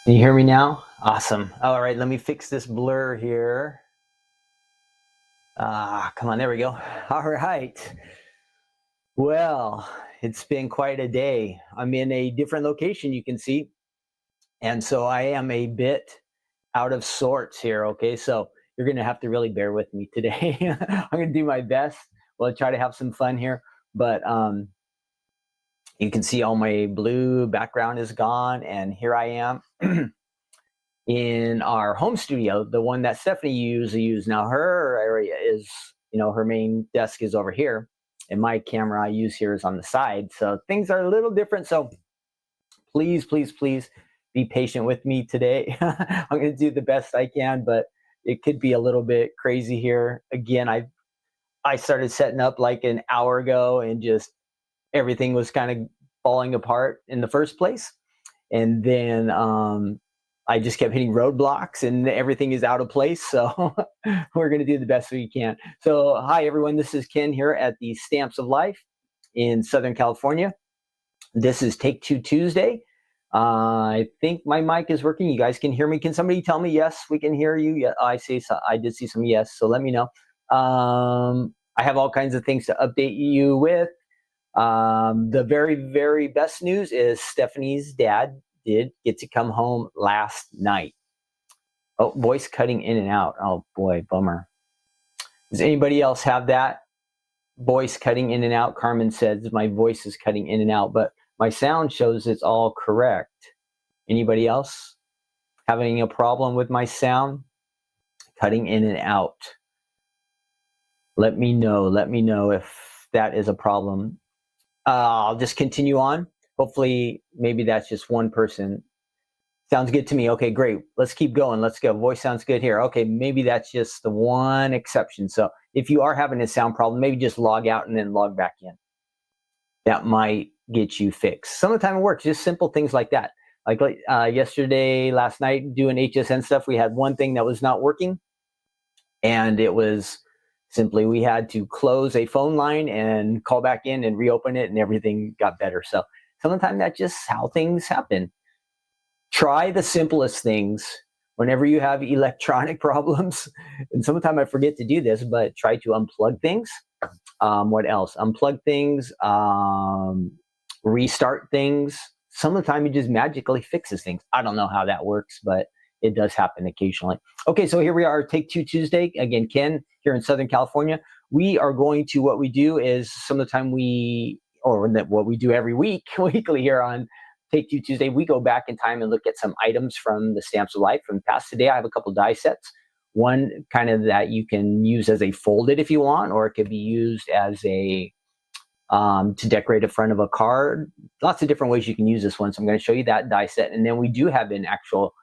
Can you hear me now? Awesome. All right, let me fix this blur here. Come on, there we go. All right. Well, it's been quite a day. I'm in a different location, you can see. And so I am a bit out of sorts here. Okay, so you're going to have to really bear with me today. I'm going to do my best. We'll try to have some fun here. But you can see all my blue background is gone. And here I am. In our home studio, the one that Stephanie usually uses. Now her area is, her main desk is over here, and my camera I use here is on the side. So things are a little different. So please, please, please be patient with me today. I'm going to do the best I can, but it could be a little bit crazy here. Again, I started setting up like an hour ago, and just everything was kind of falling apart in the first place. And then I just kept hitting roadblocks, and everything is out of place. So we're going to do the best we can. So hi, everyone. This is Ken here at the Stamps of Life in Southern California. This is Take Two Tuesday. I think my mic is working. You guys can hear me. Can somebody tell me yes, we can hear you? Yeah, I did see some yes. So let me know. I have all kinds of things to update you with. The very, very best news is Stephanie's dad did get to come home last night. Oh, voice cutting in and out. Oh boy, bummer. Does anybody else have that? Voice cutting in and out. Carmen says my voice is cutting in and out, but my sound shows it's all correct. Anybody else having a problem with my sound? Cutting in and out. Let me know if that is a problem. I'll just continue on. Hopefully, maybe that's just one person. Sounds good to me. Okay, great. Let's keep going. Let's go. Voice sounds good here. Okay, maybe that's just the one exception. So if you are having a sound problem, maybe just log out and then log back in. That might get you fixed. Some of the time it works, just simple things like that. Like yesterday, last night, doing HSN stuff, we had one thing that was not working. And it was simply we had to close a phone line and call back in and reopen it, and everything got better. So sometimes that's just how things happen. Try the simplest things whenever you have electronic problems. And sometimes I forget to do this, but try to unplug things. What else? Unplug things, restart things. Some of the time it just magically fixes things. I don't know how that works, but it does happen occasionally. Okay, so here we are, Take Two Tuesday. Again, Ken here in Southern California. We are going to, what we do is some of the time what we do every week, weekly here on Take Two Tuesday, we go back in time and look at some items from the Stamps of Life from the past. Today I have a couple die sets. One kind of that you can use as a folded if you want, or it could be used as a to decorate the front of a card. Lots of different ways you can use this one. So I'm going to show you that die set. And then we do have an actual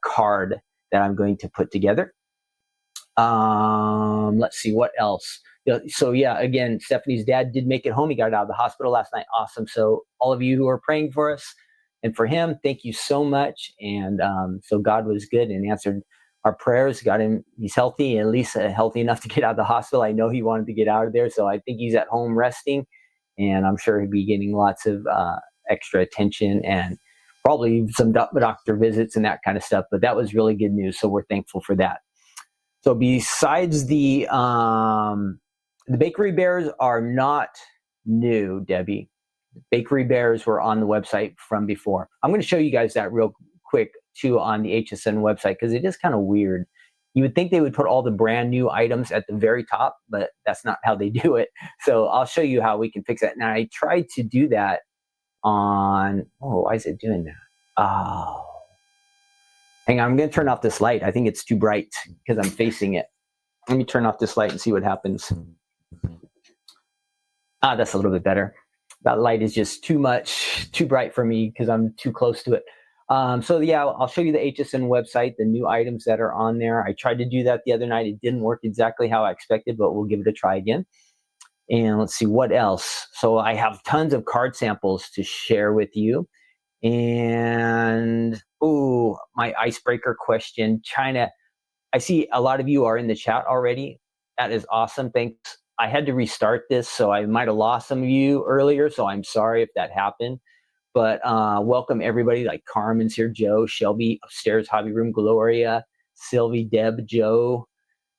card that I'm going to put together. Let's see what else. So yeah, again, Stephanie's dad did make it home. He got out of the hospital last night. Awesome. So all of you who are praying for us and for him, thank you so much. And so God was good and answered our prayers. Got him, he's healthy, at least healthy enough to get out of the hospital. I know he wanted to get out of there. So I think he's at home resting, and I'm sure he'll be getting lots of extra attention and probably some doctor visits and that kind of stuff. But that was really good news. So we're thankful for that. So besides the bakery bears are not new, Debbie. Bakery bears were on the website from before. I'm going to show you guys that real quick too on the HSN website, because it is kind of weird. You would think they would put all the brand new items at the very top, but that's not how they do it. So I'll show you how we can fix that. Now I tried to do that on, why is it doing that? Oh, hang on, I'm going to turn off this light. I think it's too bright because I'm facing it. Let me turn off this light and see what happens. That's a little bit better. That light is just too bright for me because I'm too close to it. So yeah, I'll show you the HSN website, the new items that are on there. I tried to do that the other night. It didn't work exactly how I expected, but we'll give it a try again. And let's see what else. So I have tons of card samples to share with you. And, my icebreaker question, China. I see a lot of you are in the chat already. That is awesome. Thanks. I had to restart this, so I might have lost some of you earlier, so I'm sorry if that happened. but welcome everybody. Like Carmen's here, Joe, Shelby, upstairs, Hobby Room, Gloria, Sylvie, Deb, Joe,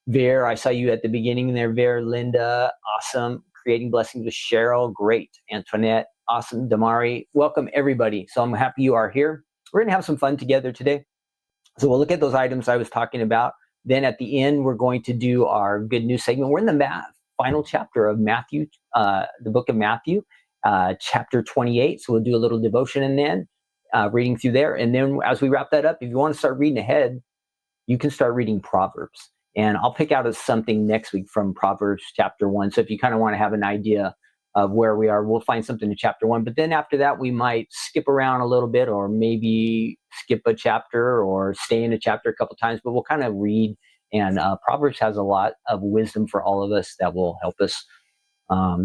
Ver, I saw you at the beginning there, Ver, Linda, awesome. Creating Blessings with Cheryl, great. Antoinette, awesome. Damari, welcome everybody. So I'm happy you are here. We're gonna have some fun together today. So we'll look at those items I was talking about. Then at the end, we're going to do our good news segment. We're in the final chapter of Matthew, the book of Matthew, chapter 28. So we'll do a little devotion and then reading through there. And then as we wrap that up, if you want to start reading ahead, you can start reading Proverbs. And I'll pick out something next week from Proverbs chapter 1. So if you kind of want to have an idea of where we are, we'll find something in chapter 1. But then after that, we might skip around a little bit, or maybe skip a chapter or stay in a chapter a couple times. But we'll kind of read. And Proverbs has a lot of wisdom for all of us that will help us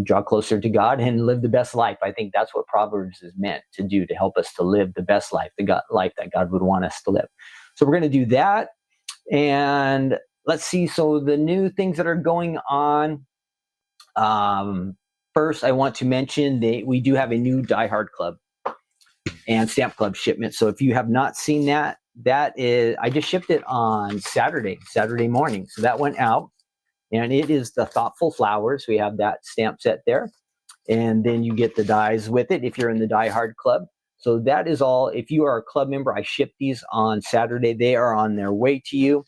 draw closer to God and live the best life. I think that's what Proverbs is meant to do, to help us to live the best life, life that God would want us to live. So we're going to do that. And let's see. So the new things that are going on. First, I want to mention that we do have a new Die Hard Club and Stamp Club shipment. So if you have not seen that, I just shipped it on Saturday morning. So that went out, and it is the Thoughtful Flowers. We have that stamp set there, and then you get the dies with it if you're in the Die Hard Club. So that is all. If you are a club member, I shipped these on Saturday. They are on their way to you.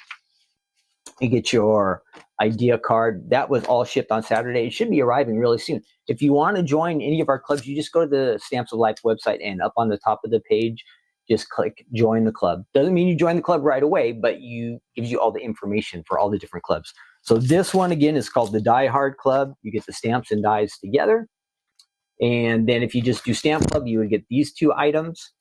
You get your idea card. That was all shipped on Saturday. It should be arriving really soon. If you want to join any of our clubs, you just go to the Stamps of Life website, and up on the top of the page, just click join the club. Doesn't mean you join the club right away, but gives you all the information for all the different clubs. So this one, again, is called the Die Hard Club. You get the stamps and dies together. And then if you just do Stamp Club, you would get these two items.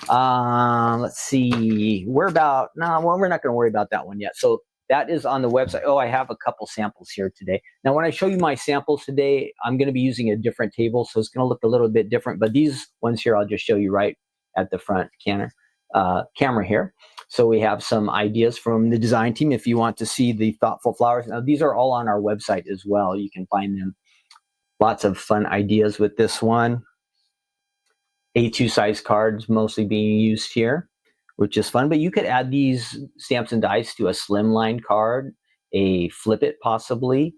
Let's see. We're not going to worry about that one yet. So that is on the website. Oh, I have a couple samples here today. Now, when I show you my samples today, I'm going to be using a different table, so it's going to look a little bit different. But these ones here, I'll just show you right at the front camera here. So we have some ideas from the design team if you want to see the Thoughtful Flowers. Now, these are all on our website as well. You can find them. Lots of fun ideas with this one. A2 size cards mostly being used here, which is fun. But you could add these stamps and dies to a slimline card, a flip it possibly.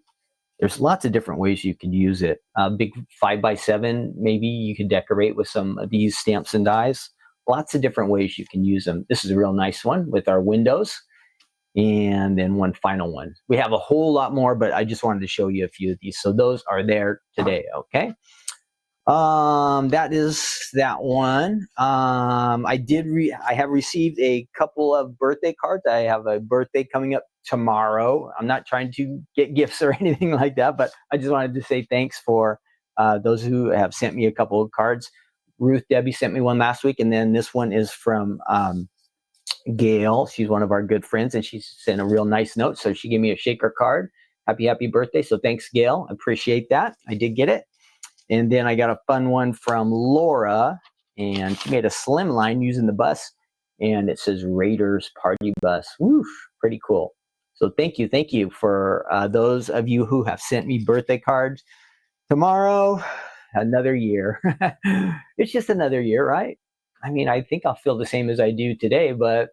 There's lots of different ways you could use it. A big 5x7, maybe you could decorate with some of these stamps and dies. Lots of different ways you can use them. This is a real nice one with our windows. And then one final one. We have a whole lot more, but I just wanted to show you a few of these. So those are there today, okay? That is that one. I have received a couple of birthday cards. I have a birthday coming up tomorrow. I'm not trying to get gifts or anything like that, but I just wanted to say thanks for those who have sent me a couple of cards. Ruth Debbie sent me one last week, and then this one is from Gail. She's one of our good friends, and she sent a real nice note. So she gave me a shaker card. Happy birthday. So thanks, Gail. I appreciate that. I did get it. And then I got a fun one from Laura, and she made a slim line using the bus, and it says Raiders Party Bus. Woof, pretty cool. So thank you for those of you who have sent me birthday cards. Tomorrow, another year. It's just another year, right? I mean, I think I'll feel the same as I do today, but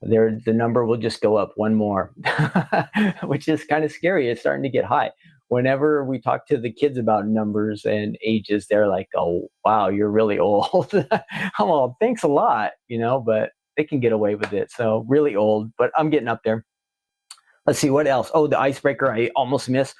the number will just go up one more, which is kind of scary. It's starting to get high. Whenever we talk to the kids about numbers and ages, they're like, oh, wow, you're really old. I'm all, thanks a lot, but they can get away with it. So really old, but I'm getting up there. Let's see, what else? Oh, the icebreaker I almost missed.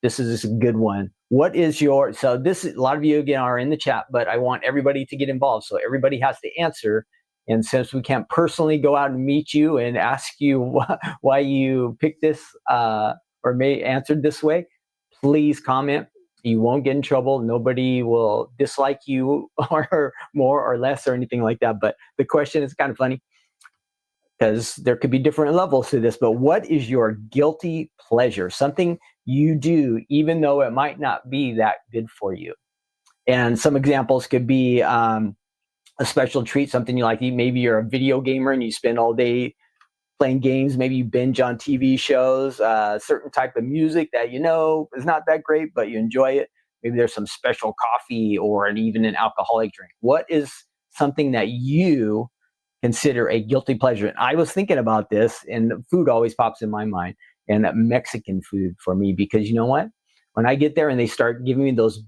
This is a good one. So a lot of you, again, are in the chat, but I want everybody to get involved. So everybody has to answer. And since we can't personally go out and meet you and ask you why you picked this or answered this way, please comment. You won't get in trouble. Nobody will dislike you or more or less or anything like that. But the question is kind of funny because there could be different levels to this. But what is your guilty pleasure? Something you do even though it might not be that good for you. And some examples could be a special treat, something you like to eat. Maybe you're a video gamer and you spend all day playing games. Maybe you binge on TV shows, certain type of music that is not that great, but you enjoy it. maybe there's some special coffee or even an alcoholic drink. What is something that you consider a guilty pleasure? And I was thinking about this, and food always pops in my mind, and Mexican food for me, because you know what? When I get there and they start giving me those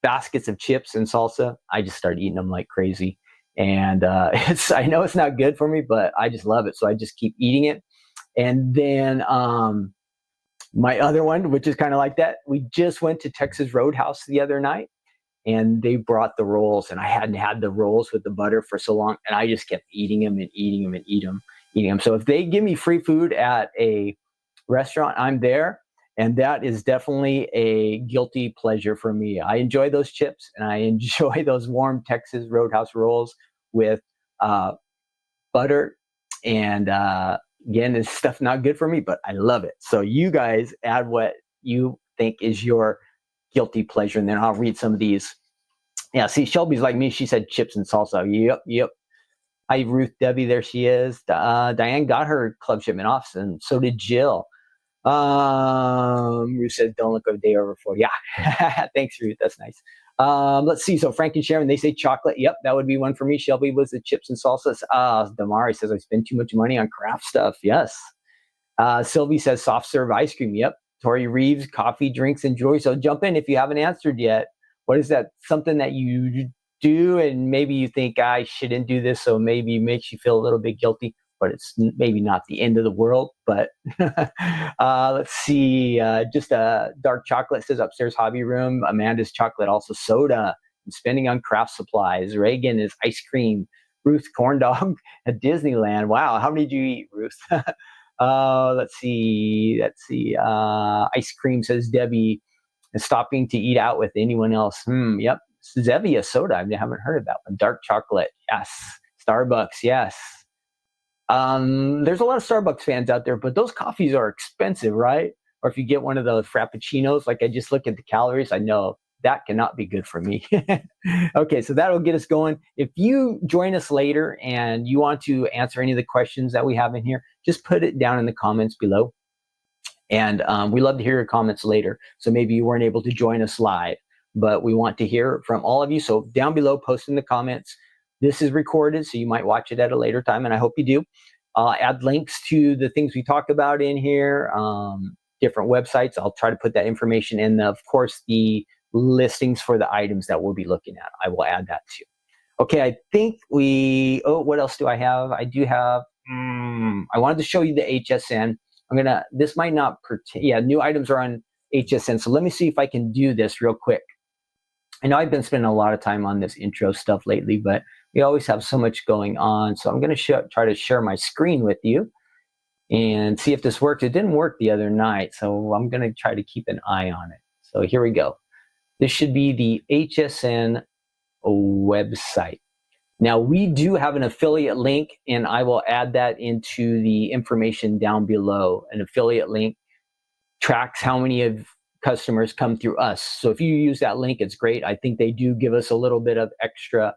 baskets of chips and salsa, I just start eating them like crazy. And I know it's not good for me, but I just love it. So I just keep eating it. And then my other one, which is kind of like that, we just went to Texas Roadhouse the other night, and they brought the rolls, and I hadn't had the rolls with the butter for so long, and I just kept eating them and eating them and eating them. So if they give me free food at a restaurant, I'm there, and that is definitely a guilty pleasure for me. I enjoy those chips, and I enjoy those warm Texas Roadhouse rolls with butter, and again, this stuff not good for me, but I love it. So you guys add what you think is your guilty pleasure, and then I'll read some of these. Yeah, see, Shelby's like me. She said chips and salsa. Yep. Hi, Ruth Debbie. There she is. Diane got her club shipment off, and so did Jill. Ruth said, don't look a day over 40. Yeah. Thanks, Ruth. That's nice. Let's see. So Frank and Sharon, they say chocolate. Yep, that would be one for me. Shelby was the chips and salsas. Damari says, I spend too much money on craft stuff. Yes. Sylvie says soft serve ice cream. Yep. Tori Reeves, coffee, drinks, and joy. So jump in if you haven't answered yet. What is that? Something that you do and maybe you think I shouldn't do this, so maybe it makes you feel a little bit guilty, but it's maybe not the end of the world. But let's see. Just a dark chocolate says upstairs hobby room. Amanda's chocolate, also soda. And spending on craft supplies. Reagan is ice cream. Ruth, corn dog at Disneyland. Wow, how many did you eat, Ruth? Let's see. Ice cream says Debbie. And stopping to eat out with anyone else. Yep. Zevia soda. I haven't heard of that one. Dark chocolate. Yes. Starbucks. Yes. There's a lot of Starbucks fans out there, but those coffees are expensive, right? Or if you get one of those frappuccinos, like I just look at the calories, I know that cannot be good for me. Okay, so that'll get us going. If you join us later and you want to answer any of the questions that we have in here, just put it down in the comments below. And we love to hear your comments later. So maybe you weren't able to join us live, but we want to hear from all of you. So down below, post in the comments. This is recorded, so you might watch it at a later time, and I hope you do. Add links to the things we talk about in here, different websites. I'll try to put that information in. Of course, the listings for the items that we'll be looking at. I will add that too. Okay, I think what else do I have? I do have, I wanted to show you the HSN. This might not new items are on HSN. So let me see if I can do this real quick. I know I've been spending a lot of time on this intro stuff lately, but we always have so much going on. So I'm going to try to share my screen with you and see if this works. It didn't work the other night, so I'm going to try to keep an eye on it. So here we go. This should be the HSN website. Now, we do have an affiliate link, and I will add that into the information down below. An affiliate link tracks how many of customers come through us. So if you use that link, it's great. I think they do give us a little bit of extra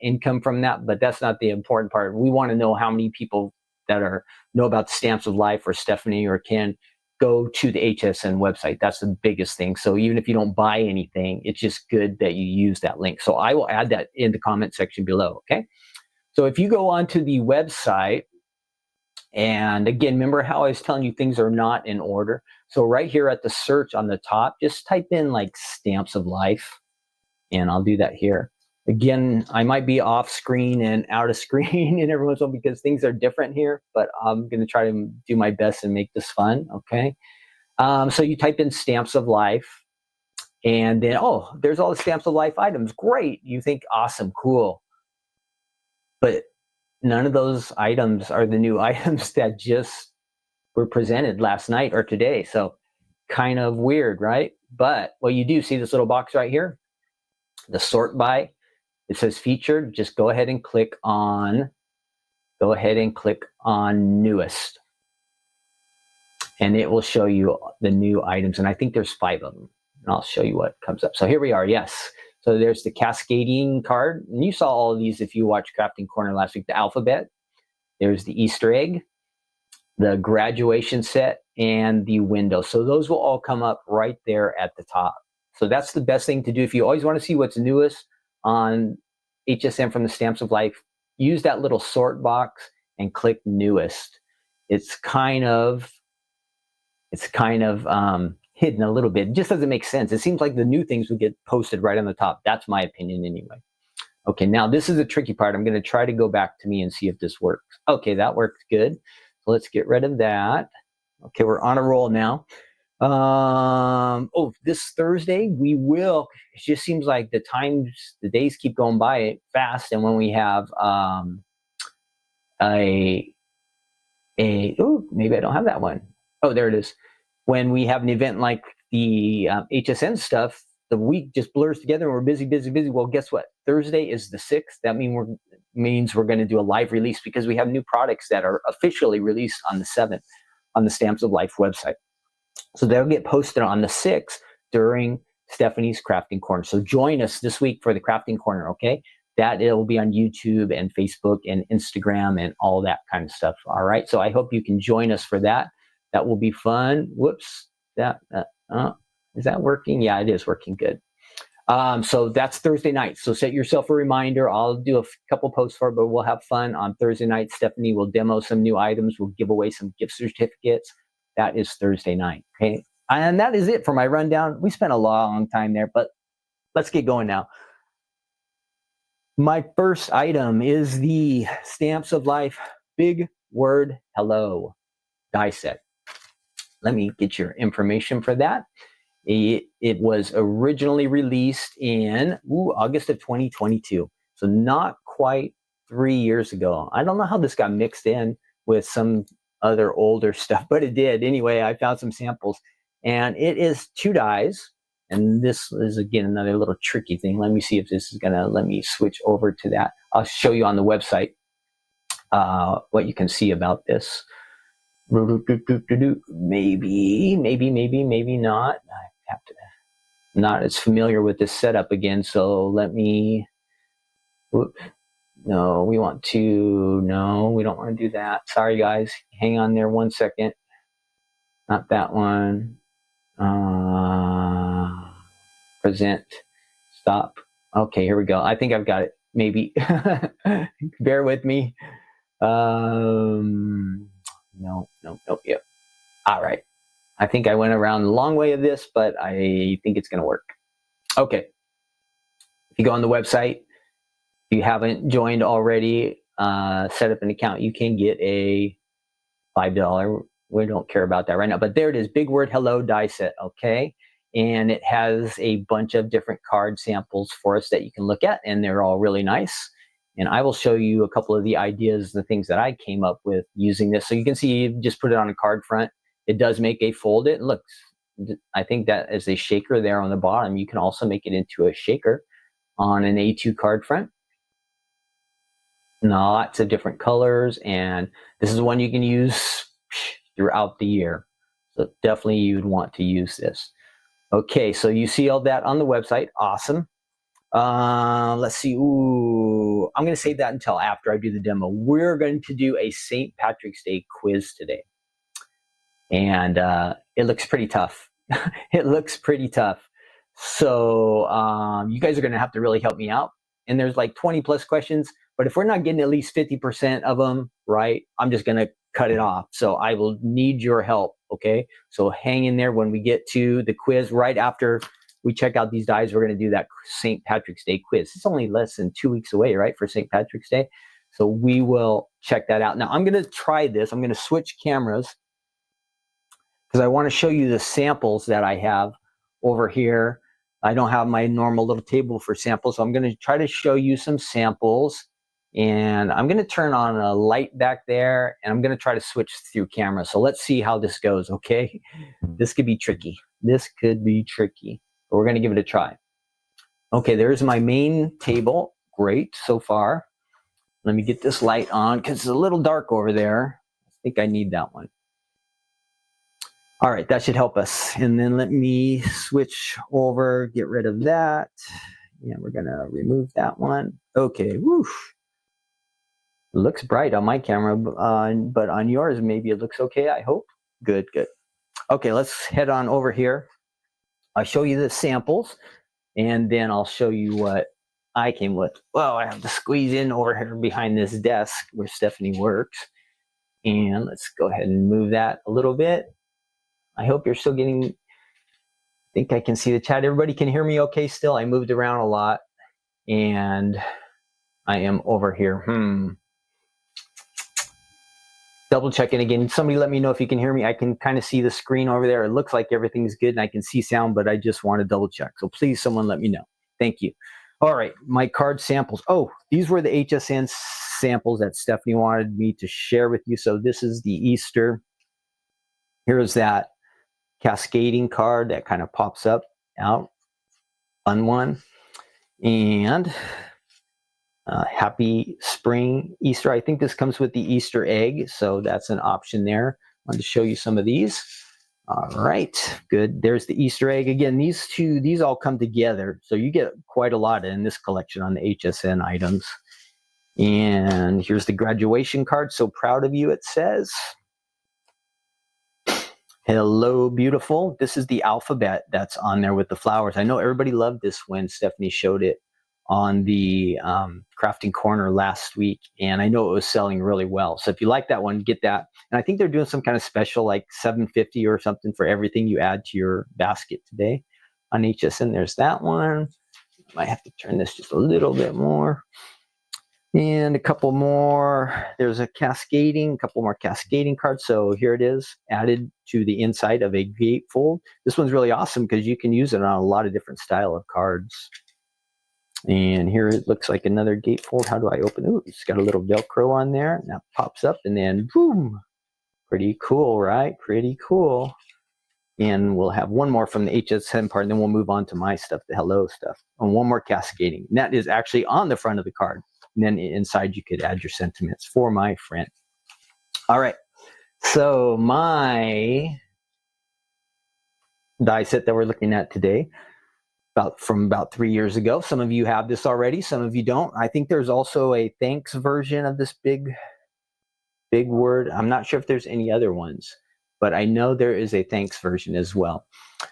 income from that, but that's not the important part. We want to know how many people that know about the Stamps of Life, or Stephanie or Ken, go to the HSN website. That's the biggest thing. So even if you don't buy anything, it's just good that you use that link. So I will add that in the comment section below, okay? So if you go onto the website, and again, remember how I was telling you things are not in order? So right here at the search on the top, just type in like Stamps of Life, and I'll do that here. Again, I might be off screen and out of screen and every once in a while because things are different here, but I'm going to try to do my best and make this fun, okay? So you type in Stamps of Life, and then, there's all the Stamps of Life items. Great. You think, awesome, cool. But none of those items are the new items that just were presented last night or today. So kind of weird, right? But what you do, see this little box right here? The sort by. It says featured. Just go ahead and click on newest. And it will show you the new items. And I think there's 5 of them. And I'll show you what comes up. So here we are, yes. So there's the cascading card. And you saw all of these if you watched Crafting Corner last week. The alphabet. There's the Easter egg, the graduation set, and the window. So those will all come up right there at the top. So that's the best thing to do. If you always want to see what's newest on HSN from the Stamps of Life, use that little sort box and click newest. It's kind of hidden a little bit. It just doesn't make sense. It seems like the new things would get posted right on the top. That's my opinion anyway. Okay, now this is the tricky part. I'm going to try to go back to me and see if this works. Okay, that works good. So let's get rid of that. Okay, we're on a roll now. This Thursday it just seems like the days keep going by fast. And when we have maybe I don't have that one. Oh, there it is. When we have an event like the HSN stuff, the week just blurs together and we're busy. Well, guess what? Thursday is the 6th. That means we're going to do a live release because we have new products that are officially released on the 7th on the Stamps of Life website. So they'll get posted on the 6th during Stephanie's Crafting Corner. So join us this week for the Crafting Corner, okay? That it'll be on YouTube and Facebook and Instagram and all that kind of stuff, all right? So I hope you can join us for that. That will be fun. Whoops, is that working? Yeah, it is working good. So that's Thursday night. So set yourself a reminder. I'll do a couple posts for it, but we'll have fun on Thursday night. Stephanie will demo some new items. We'll give away some gift certificates. That is Thursday night, okay? And that is it for my rundown. We spent a long time there, but let's get going now. My first item is the Stamps of Life Big Word Hello die set. Let me get your information for that. It was originally released in August of 2022, so not quite 3 years ago. I don't know how this got mixed in with some other older stuff, but it did. Anyway, I found some samples, and it is 2 dies, and this is, again, another little tricky thing. Let me see if this is going to let me switch over to that. I'll show you on the website what you can see about this. Maybe not. I have to not as familiar with this setup again, so let me no, we don't want to do that. Sorry guys, hang on there 1 second. Not that one. Present, stop. Okay, here we go. I think I've got it, maybe. Bear with me. No, yep. All right. I think I went around the long way of this, but I think it's going to work. Okay. If you go on the website, if you haven't joined already, set up an account, you can get a $5. We don't care about that right now, but there it is. Big Word Hello die set, okay? And it has a bunch of different card samples for us that you can look at, and they're all really nice. And I will show you a couple of the ideas, the things that I came up with using this. So you can see, you just put it on a card front. It does make a fold it. Look, I think that is a shaker there on the bottom. You can also make it into a shaker on an A2 card front. Lots of different colors, and this is one you can use throughout the year. So definitely you'd want to use this. Okay, so you see all that on the website. Awesome. Let's see. I'm going to save that until after I do the demo. We're going to do a St. Patrick's Day quiz today. And it looks pretty tough. It looks pretty tough. So you guys are going to have to really help me out. And there's like 20 plus questions. But if we're not getting at least 50% of them right, I'm just going to cut it off. So I will need your help, okay? So hang in there when we get to the quiz. Right after we check out these dies, we're going to do that St. Patrick's Day quiz. It's only less than 2 weeks away, right, for St. Patrick's Day? So we will check that out. Now, I'm going to try this. I'm going to switch cameras because I want to show you the samples that I have over here. I don't have my normal little table for samples, so I'm going to try to show you some samples. And I'm going to turn on a light back there, and I'm going to try to switch through cameras. So let's see how this goes, okay? This could be tricky. This could be tricky, but we're going to give it a try. Okay, there's my main table. Great so far. Let me get this light on because it's a little dark over there. I think I need that one. All right, that should help us. And then let me switch over, get rid of that. Yeah, we're going to remove that one. Okay, woof. Looks bright on my camera, but on yours, maybe it looks okay, I hope. Good, good. Okay, let's head on over here I'll show you the samples, and then I'll show you what I came with. Well, I have to squeeze in over here behind this desk where Stephanie works. And let's go ahead and move that a little bit. I hope you're still getting, I think I can see the chat. Everybody can hear me okay still? I moved around a lot, and I am over here. Double checking again. Somebody let me know if you can hear me. I can kind of see the screen over there. It looks like everything's good, and I can see sound, but I just want to double check. So please, someone let me know. Thank you. All right, my card samples. Oh, these were the HSN samples that Stephanie wanted me to share with you. So this is the Easter. Here's that cascading card that kind of pops up out. Fun one. And happy spring Easter. I think this comes with the Easter egg, so that's an option there. I wanted to show you some of these. All right, good. There's the Easter egg. Again, these all come together, so you get quite a lot in this collection on the HSN items. And here's the graduation card. So proud of you, it says. Hello, beautiful. This is the alphabet that's on there with the flowers. I know everybody loved this when Stephanie showed it on the Crafting Corner last week, and I know it was selling really well. So if you like that one, get that. And I think they're doing some kind of special, like $7.50 or something for everything you add to your basket today on HSN. There's that one. Might have to turn this just a little bit more. And a couple more. There's a couple more cascading cards. So here it is, added to the inside of a gatefold. This one's really awesome because you can use it on a lot of different style of cards. And here it looks like another gatefold. How do I open it? Ooh, it's got a little Velcro on there. And that pops up, and then boom. Pretty cool, right? Pretty cool. And we'll have one more from the HSN part, and then we'll move on to my stuff, the hello stuff. And one more cascading. And that is actually on the front of the card. And then inside you could add your sentiments for my friend. All right. So my die set that we're looking at today, from about 3 years ago. Some of you have this already, some of you don't. I think there's also a thanks version of this big word. I'm not sure if there's any other ones, but I know there is a thanks version as well.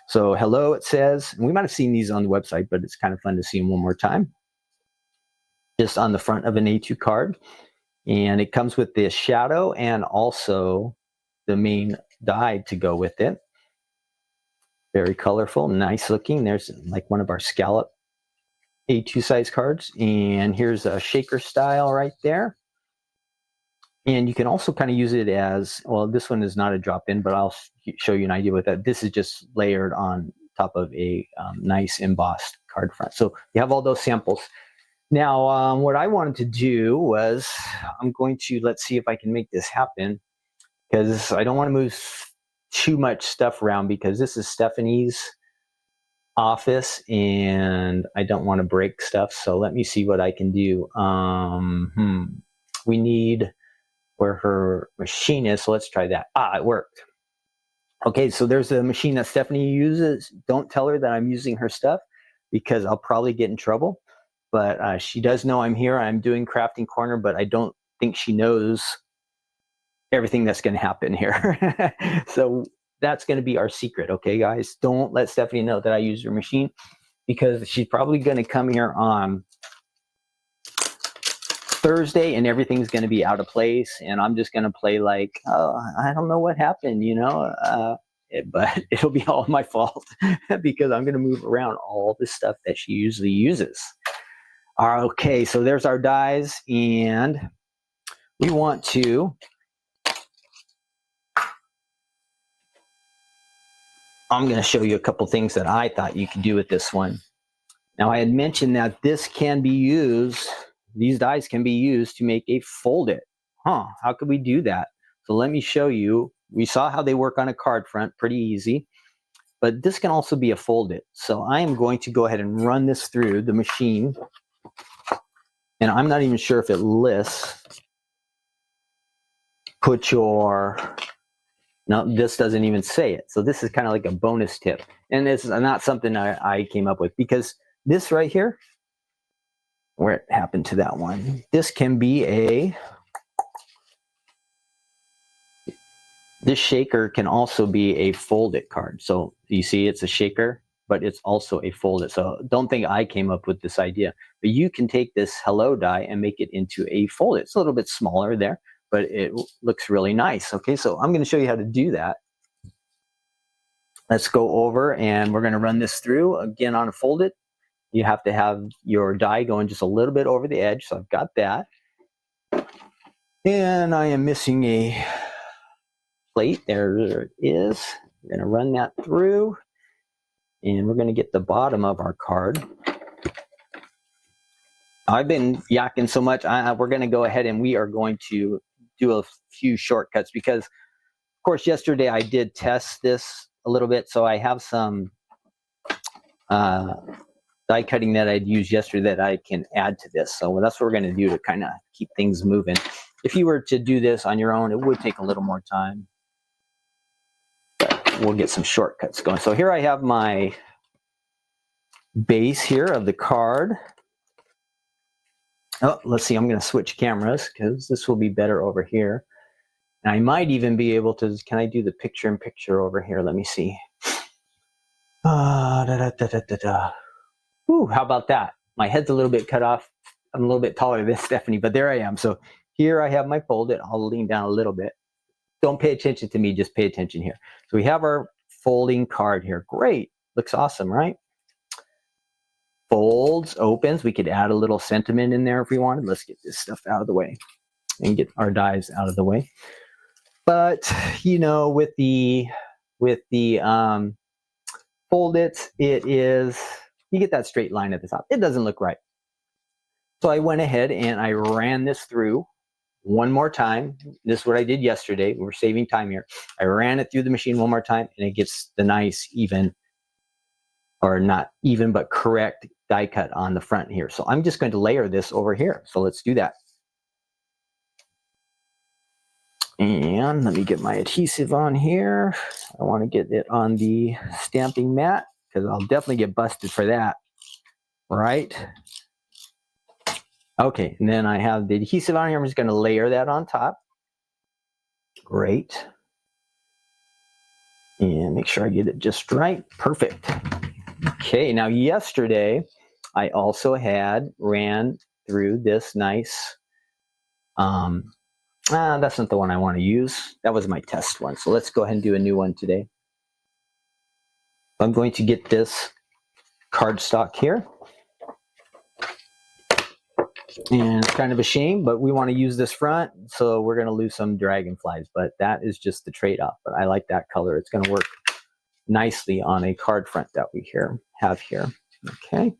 So hello, it says, and we might have seen these on the website, but it's kind of fun to see them one more time. Just on the front of an A2 card. And it comes with this shadow and also the main die to go with it. Very colorful, nice looking. There's like one of our scallop A2 size cards. And here's a shaker style right there. And you can also kind of use it as, well, this one is not a drop-in, but I'll show you an idea with that. This is just layered on top of a nice embossed card front. So you have all those samples. Now, what I wanted to do was, I'm going to, let's see if I can make this happen, because I don't want to move too much stuff around, because this is Stephanie's office and I don't want to break stuff. So let me see what I can do. We need where her machine is. So let's try that. It worked. Okay, so there's a machine that Stephanie uses. Don't tell her that I'm using her stuff, because I'll probably get in trouble. But she does know I'm here. I'm doing Crafting Corner, but I don't think she knows everything that's going to happen here. So that's going to be our secret, okay, guys? Don't let Stephanie know that I use her machine, because she's probably going to come here on Thursday and everything's going to be out of place, and I'm just going to play like, oh, I don't know what happened, but it'll be all my fault because I'm going to move around all the stuff that she usually uses. Okay, so there's our dies, and we want to, I'm going to show you a couple things that I thought you could do with this one. Now, I had mentioned that this can be used, these dies can be used to make a fold it. How could we do that? So let me show you. We saw how they work on a card front, pretty easy. But this can also be a fold it. So I am going to go ahead and run this through the machine. And I'm not even sure if it lists. No, this doesn't even say it. So this is kind of like a bonus tip. And this is not something I came up with, because this right here, where it happened to that one, this can be this shaker can also be a fold it card. So you see it's a shaker. but it's also a folded. So don't think I came up with this idea, but you can take this hello die and make it into a folded. It's a little bit smaller there, but it looks really nice. Okay, so I'm going to show you how to do that. Let's go over and we're going to run this through again on a folded. You have to have your die going just a little bit over the edge. So I've got that. And I am missing a plate. There it is. We're going to run that through. And we're going to get the bottom of our card. I've been yakking so much. We're going to go ahead and we are going to do a few shortcuts because, of course, yesterday I did test this a little bit. So I have some die cutting that I'd used yesterday that I can add to this. So that's what we're going to do to kind of keep things moving. If you were to do this on your own, it would take a little more time. But we'll get some shortcuts going. So here I have my base here of the card. Oh, let's see. I'm going to switch cameras because this will be better over here. And I might even be able to, can I do the picture-in-picture over here? Let me see. Ooh, how about that? My head's a little bit cut off. I'm a little bit taller than Stephanie, but there I am. So here I have my folded. I'll lean down a little bit. Don't pay attention to me, just pay attention here. So we have our folding card here. Great. Looks awesome, right? Folds, opens. We could add a little sentiment in there if we wanted. Let's get this stuff out of the way and get our dies out of the way. But you know, with the folded, it is, you get that straight line at the top. It doesn't look right. So I went ahead and I ran this through one more time. This is what I did yesterday. We're saving time here. I ran it through the machine one more time and it gets the nice even, or not even, but correct die cut on the front here. So I'm just going to layer this over here. So let's do that. And let me get my adhesive on here. I want to get it on the stamping mat because I'll definitely get busted for that. Right? Okay, and then I have the adhesive on here. I'm just going to layer that on top. Great. And make sure I get it just right. Perfect. Okay, now yesterday I also ran through this nice, that's not the one I want to use. That was my test one. So let's go ahead and do a new one today. I'm going to get this cardstock here. And it's kind of a shame, but we want to use this front, so we're going to lose some dragonflies, but that is just the trade-off. But I like that color. It's going to work nicely on a card front that we have here. Okay.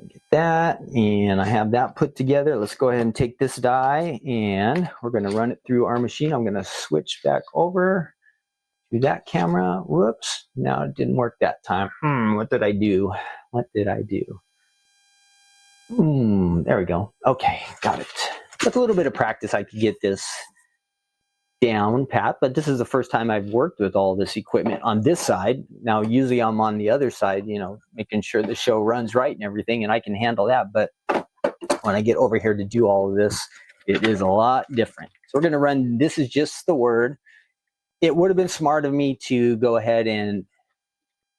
Get that, and I have that put together. Let's go ahead and take this die, and we're going to run it through our machine. I'm going to switch back over to that camera. Whoops. No, it didn't work that time. What did I do? What did I do? There we go. Okay, got it. With a little bit of practice, I could get this down pat, but this is the first time I've worked with all this equipment on this side. Now, usually I'm on the other side, you know, making sure the show runs right and everything, and I can handle that. But when I get over here to do all of this, it is a lot different. So we're going to run, this is just the word. It would have been smart of me to go ahead and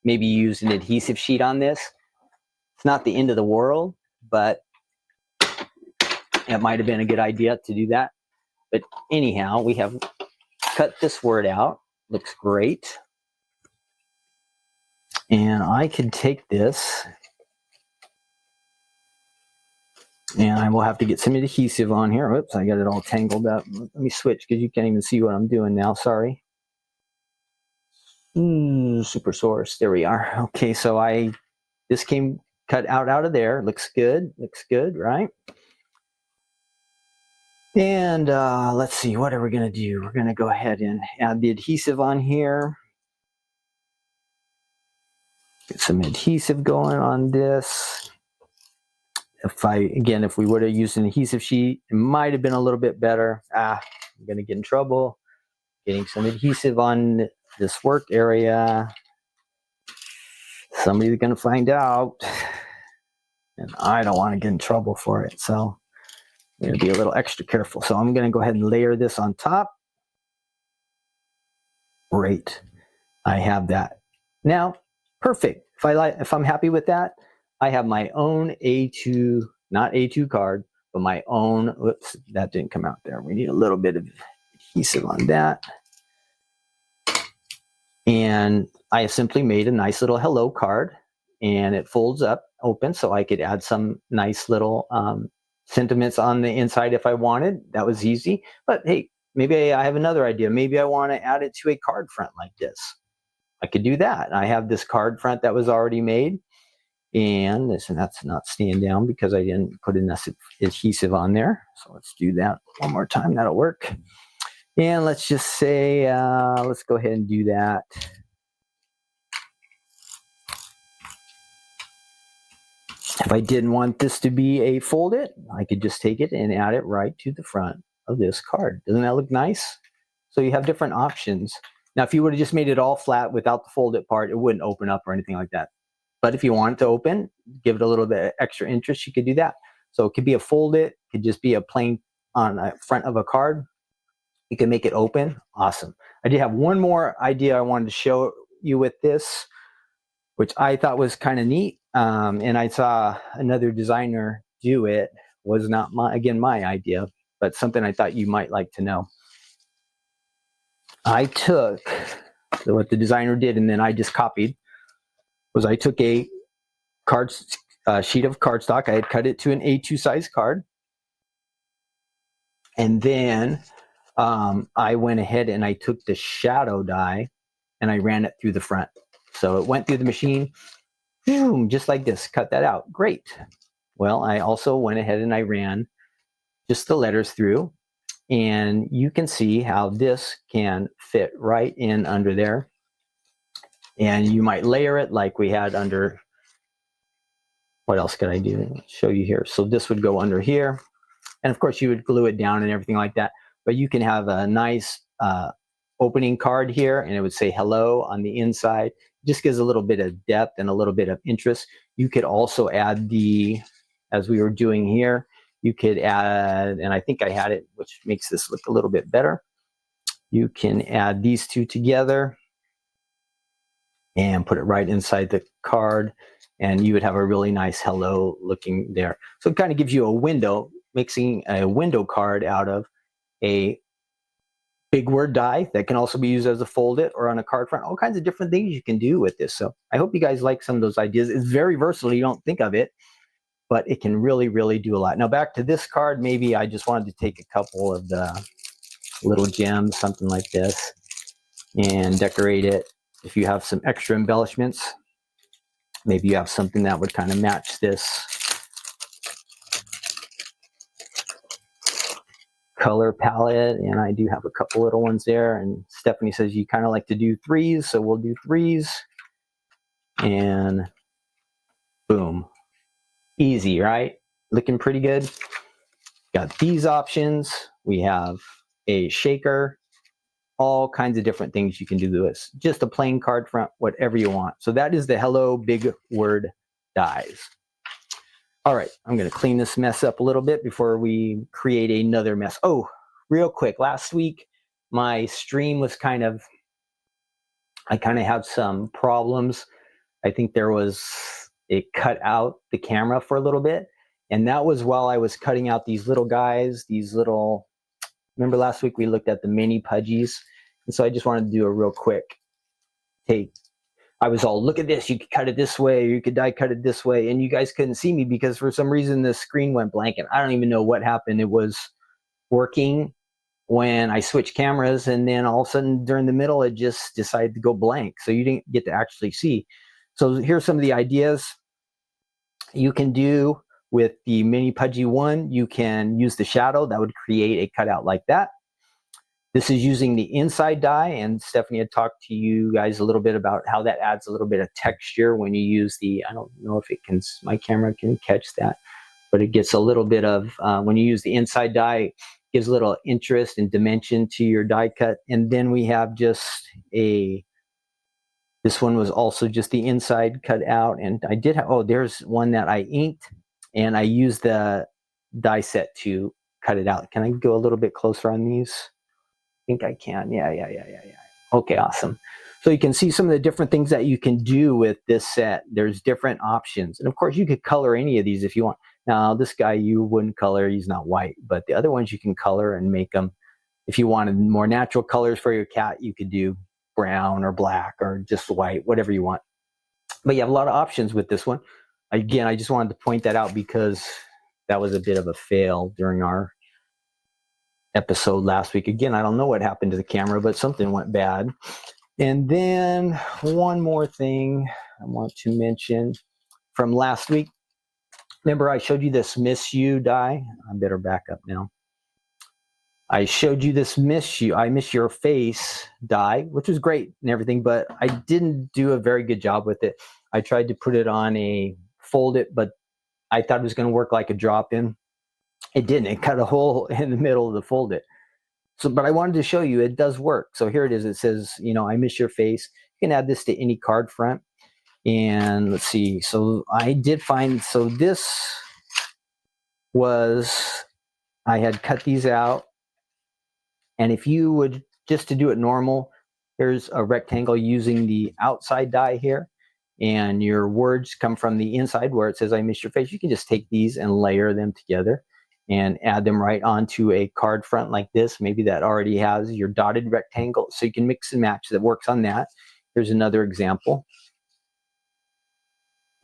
maybe use an adhesive sheet on this. It's not the end of the world, but it might have been a good idea to do that. But anyhow, we have cut this word out. Looks great. And I can take this, and I will have to get some adhesive on here. Oops, I got it all tangled up. Let me switch because you can't even see what I'm doing now. Sorry. Super source. There we are. Okay, so this came cut out of there. Looks good. Looks good, right? And let's see, what are we going to do? We're going to go ahead and add the adhesive on here. Get some adhesive going on this. If we would have used an adhesive sheet, it might have been a little bit better. I'm going to get in trouble. Getting some adhesive on this work area. Somebody's going to find out. And I don't want to get in trouble for it. So I'm going to be a little extra careful. So I'm going to go ahead and layer this on top. Great. I have that. Now, Perfect. If I'm happy with that, I have my own A2, not A2 card, but my own. Whoops, that didn't come out there. We need a little bit of adhesive on that. And I simply made a nice little hello card, and it folds up open, so I could add some nice little sentiments on the inside if I wanted. That was easy. But hey, maybe I have another idea. Maybe I want to add it to a card front like this. I could do that. I have this card front that was already made, and that's not staying down because I didn't put enough adhesive on there. So let's do that one more time. That'll work. And let's just say, let's go ahead and do that. If I didn't want this to be a fold it, I could just take it and add it right to the front of this card. Doesn't that look nice? So you have different options. Now, if you would have just made it all flat without the fold it part, it wouldn't open up or anything like that. But if you want it to open, give it a little bit of extra interest, you could do that. So it could be a fold it, could just be a plain on the front of a card. You can make it open. Awesome. I did have one more idea I wanted to show you with this, which I thought was kind of neat. And I saw another designer do it. Was not my idea, but something I thought you might like to know. I took what the designer did, and then I just copied. Was I took a sheet of cardstock. I had cut it to an A2 size card, and then I went ahead and I took the shadow die and I ran it through the front. So it went through the machine, boom, just like this. Cut that out. Great. Well, I also went ahead and I ran just the letters through, and you can see how this can fit right in under there. And you might layer it like we had under, what else could I do? I'll show you here. So this would go under here. And of course you would glue it down and everything like that. But you can have a nice opening card here, and it would say hello on the inside. Just gives a little bit of depth and a little bit of interest. You could also add as we were doing here, you could add, and I think I had it, which makes this look a little bit better. You can add these two together and put it right inside the card, and you would have a really nice hello looking there. So it kind of gives you a window, mixing a window card out of a big word die that can also be used as a fold it or on a card front. All kinds of different things you can do with this. So I hope you guys like some of those ideas. It's very versatile. You don't think of it, but it can really, really do a lot. Now back to this card, maybe I just wanted to take a couple of the little gems, something like this, and decorate it. If you have some extra embellishments, maybe you have something that would kind of match this color palette, and I do have a couple little ones there. And Stephanie says you kind of like to do threes, so we'll do threes, and boom, easy, right? Looking pretty good. Got these options. We have a shaker, all kinds of different things you can do to this. Just a plain card front, whatever you want. So that is the Hello Big Word dies. All right, I'm going to clean this mess up a little bit before we create another mess. Oh, real quick, last week my stream was I kind of had some problems. I think it cut out the camera for a little bit, and that was while I was cutting out these little guys, remember last week we looked at the mini pudgies, and so I just wanted to do a real quick take. I was all, look at this, you could cut it this way, or you could die cut it this way, and you guys couldn't see me because for some reason the screen went blank, and I don't even know what happened. It was working when I switched cameras, and then all of a sudden during the middle it just decided to go blank, so you didn't get to actually see. So here's some of the ideas you can do with the mini pudgy one. You can use the shadow that would create a cutout like that. This is using the inside die, and Stephanie had talked to you guys a little bit about how that adds a little bit of texture when you use I don't know if my camera can catch that, but it gets a little bit of, when you use the inside die, gives a little interest and dimension to your die cut. And then we have just this one was also just the inside cut out, and I did have, there's one that I inked, and I used the die set to cut it out. Can I go a little bit closer on these? I think I can. Yeah. Okay, awesome. So you can see some of the different things that you can do with this set. There's different options. And of course, you could color any of these if you want. Now, this guy you wouldn't color, he's not white, but the other ones you can color and make them. If you wanted more natural colors for your cat, you could do brown or black or just white, whatever you want. But you have a lot of options with this one. Again, I just wanted to point that out because that was a bit of a fail during our episode last week. Again, I don't know what happened to the camera, but something went bad. And then one more thing I want to mention from last week. Remember I showed you this Miss You die? I better back up now. I showed you this I Miss Your Face die, which was great and everything, but I didn't do a very good job with it. I tried to put it on fold it, but I thought it was going to work like a drop-in. It didn't. It cut a hole in the middle of the fold it. So, but I wanted to show you it does work. So here it is. It says, I miss your face. You can add this to any card front. And let's see. So I did find, this was, I had cut these out. And if you would, just to do it normal, here's a rectangle using the outside die here. And your words come from the inside where it says, I miss your face. You can just take these and layer them together and add them right onto a card front like this. Maybe that already has your dotted rectangle. So you can mix and match that works on that. Here's another example.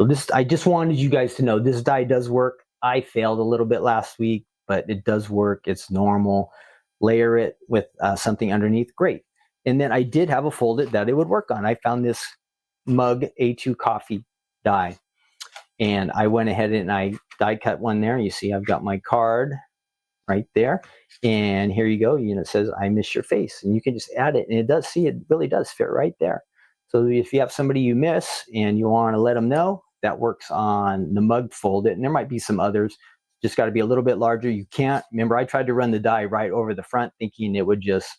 So I just wanted you guys to know this die does work. I failed a little bit last week, but it does work. It's normal. Layer it with something underneath. Great. And then I did have a folded that it would work on. I found this mug A2 coffee die. And I went ahead and I die cut one there. You see I've got my card right there. And here you go. It says, I miss your face. And you can just add it. And it really does fit right there. So if you have somebody you miss and you want to let them know, that works on the mug fold it. And there might be some others. Just got to be a little bit larger. You can't. Remember, I tried to run the die right over the front thinking it would just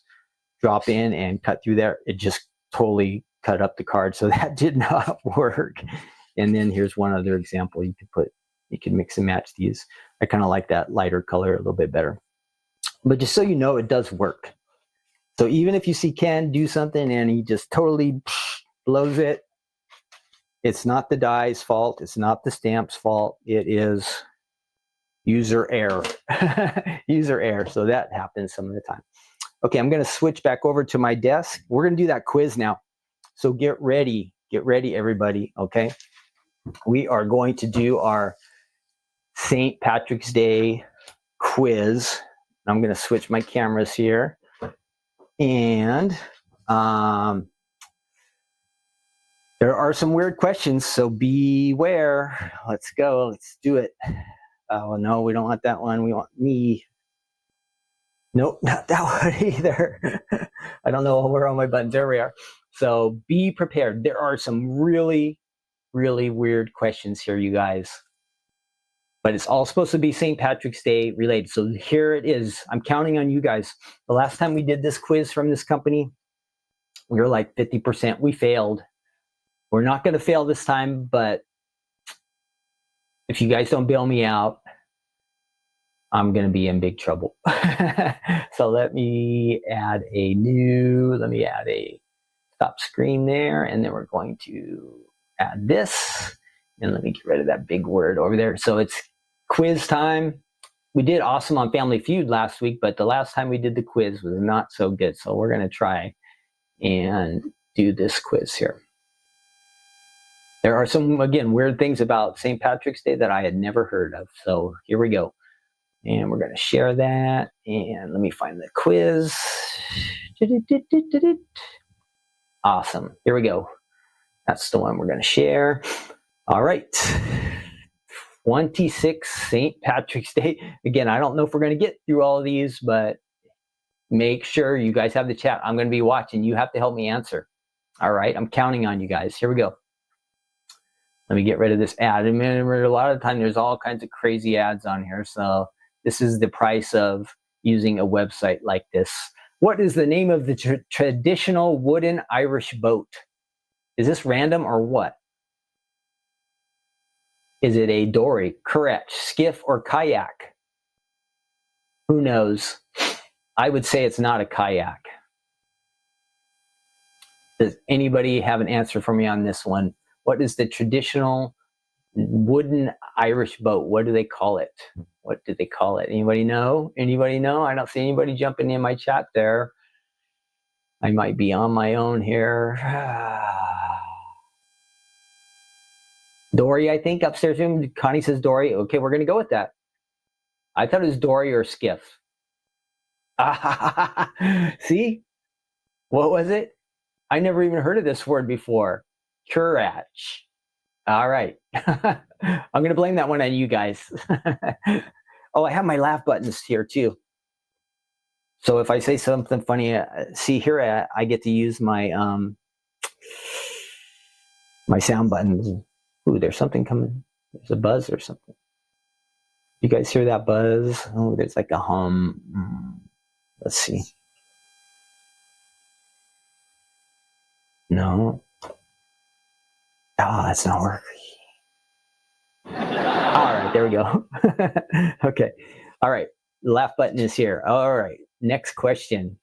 drop in and cut through there. It just totally cut up the card. So that did not work. And then here's one other example you can mix and match these. I kind of like that lighter color a little bit better. But just so you know, it does work. So even if you see Ken do something and he just totally blows it, it's not the die's fault. It's not the stamp's fault. It is user error. User error. So that happens some of the time. Okay, I'm going to switch back over to my desk. We're going to do that quiz now. So get ready, everybody, okay? We are going to do our St. Patrick's Day quiz. I'm going to switch my cameras here. And there are some weird questions, so beware. Let's go. Let's do it. Oh, no, we don't want that one. We want me. Nope, not that one either. I don't know where all my buttons. There we are. So be prepared. There are some really, really weird questions here, you guys. But it's all supposed to be St. Patrick's Day related. So here it is. I'm counting on you guys. The last time we did this quiz from this company, we were like 50%. We failed. We're not going to fail this time, but if you guys don't bail me out, I'm going to be in big trouble. So let me add a stop screen there, and then we're going to add this, and let me get rid of that big word over there. So it's quiz time. We did awesome on Family Feud last week, but the last time we did the quiz was not so good. So we're going to try and do this quiz here. There are some, again, weird things about St. Patrick's Day that I had never heard of. So here we go. And we're going to share that. And let me find the quiz. Awesome. Here we go. That's the one we're going to share. All right. 26 St. Patrick's Day. Again, I don't know if we're going to get through all of these, but make sure you guys have the chat. I'm going to be watching. You have to help me answer. All right. I'm counting on you guys. Here we go. Let me get rid of this ad. And remember, a lot of the time there's all kinds of crazy ads on here. So this is the price of using a website like this. What is the name of the traditional wooden Irish boat? Is this random or what? Is it a dory? Correct. Skiff or kayak? Who knows? I would say it's not a kayak. Does anybody have an answer for me on this one? What is the traditional wooden Irish boat? What do they call it? What do they call it? Anybody know? Anybody know? I don't see anybody jumping in my chat there. I might be on my own here. Dory, I think, upstairs. Connie says Dory. Okay, we're going to go with that. I thought it was Dory or skiff. See? What was it? I never even heard of this word before. Curach. All right. I'm going to blame that one on you guys. Oh, I have my laugh buttons here too. So if I say something funny, see here, I get to use my my sound buttons. Ooh, there's something coming. There's a buzz or something. You guys hear that buzz? Oh, there's like a hum. Let's see. No. Oh, that's not working. All right, there we go. Okay. All right. Laugh button is here. All right. Next question.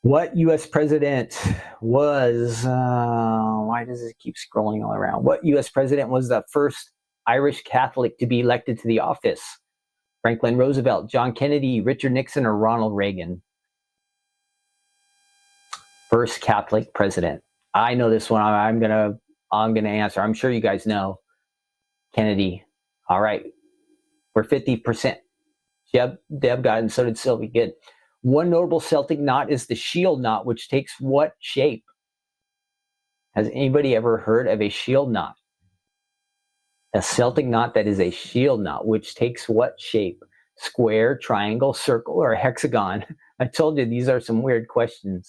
What U.S. president was, why does it keep scrolling all around? What U.S. president was the first Irish Catholic to be elected to the office? Franklin Roosevelt, John Kennedy, Richard Nixon, or Ronald Reagan? First Catholic president. I know this one. I'm gonna answer. I'm sure you guys know. Kennedy. All right. We're 50%. Deb got it, and so did Sylvie. Good. One notable Celtic knot is the shield knot, which takes what shape? Has anybody ever heard of a shield knot? A Celtic knot that is a shield knot, which takes what shape? Square, triangle, circle, or hexagon? I told you these are some weird questions.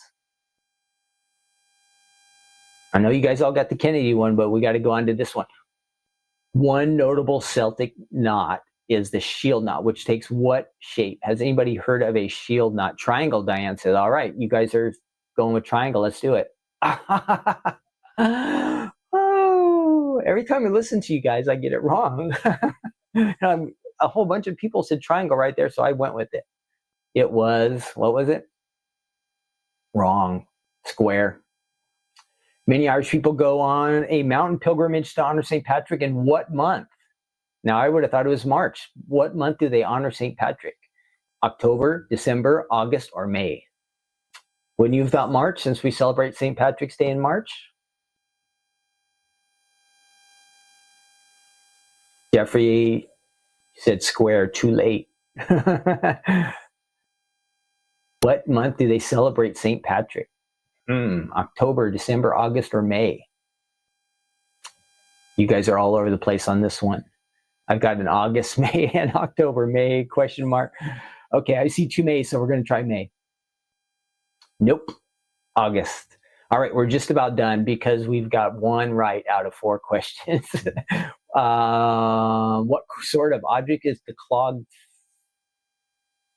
I know you guys all got the Kennedy one, but we got to go on to this one. One notable Celtic knot is the shield knot, which takes what shape? Has anybody heard of a shield knot? Triangle, Diane says. All right, you guys are going with triangle. Let's do it. Oh, every time I listen to you guys, I get it wrong. A whole bunch of people said triangle right there, so I went with it. It was, what was it? Wrong. Square. Many Irish people go on a mountain pilgrimage to honor St. Patrick in what month? Now, I would have thought it was March. What month do they honor St. Patrick? October, December, August, or May? Wouldn't you have thought March, since we celebrate St. Patrick's Day in March? Jeffrey said square, too late. What month do they celebrate St. Patrick? October, December, August, or May? You guys are all over the place on this one. I've got an August, May, and October, May, question mark. Okay, I see 2 May, so we're going to try May. Nope, August. All right, we're just about done because we've got 1 right out of 4 questions. What sort of object is the clogged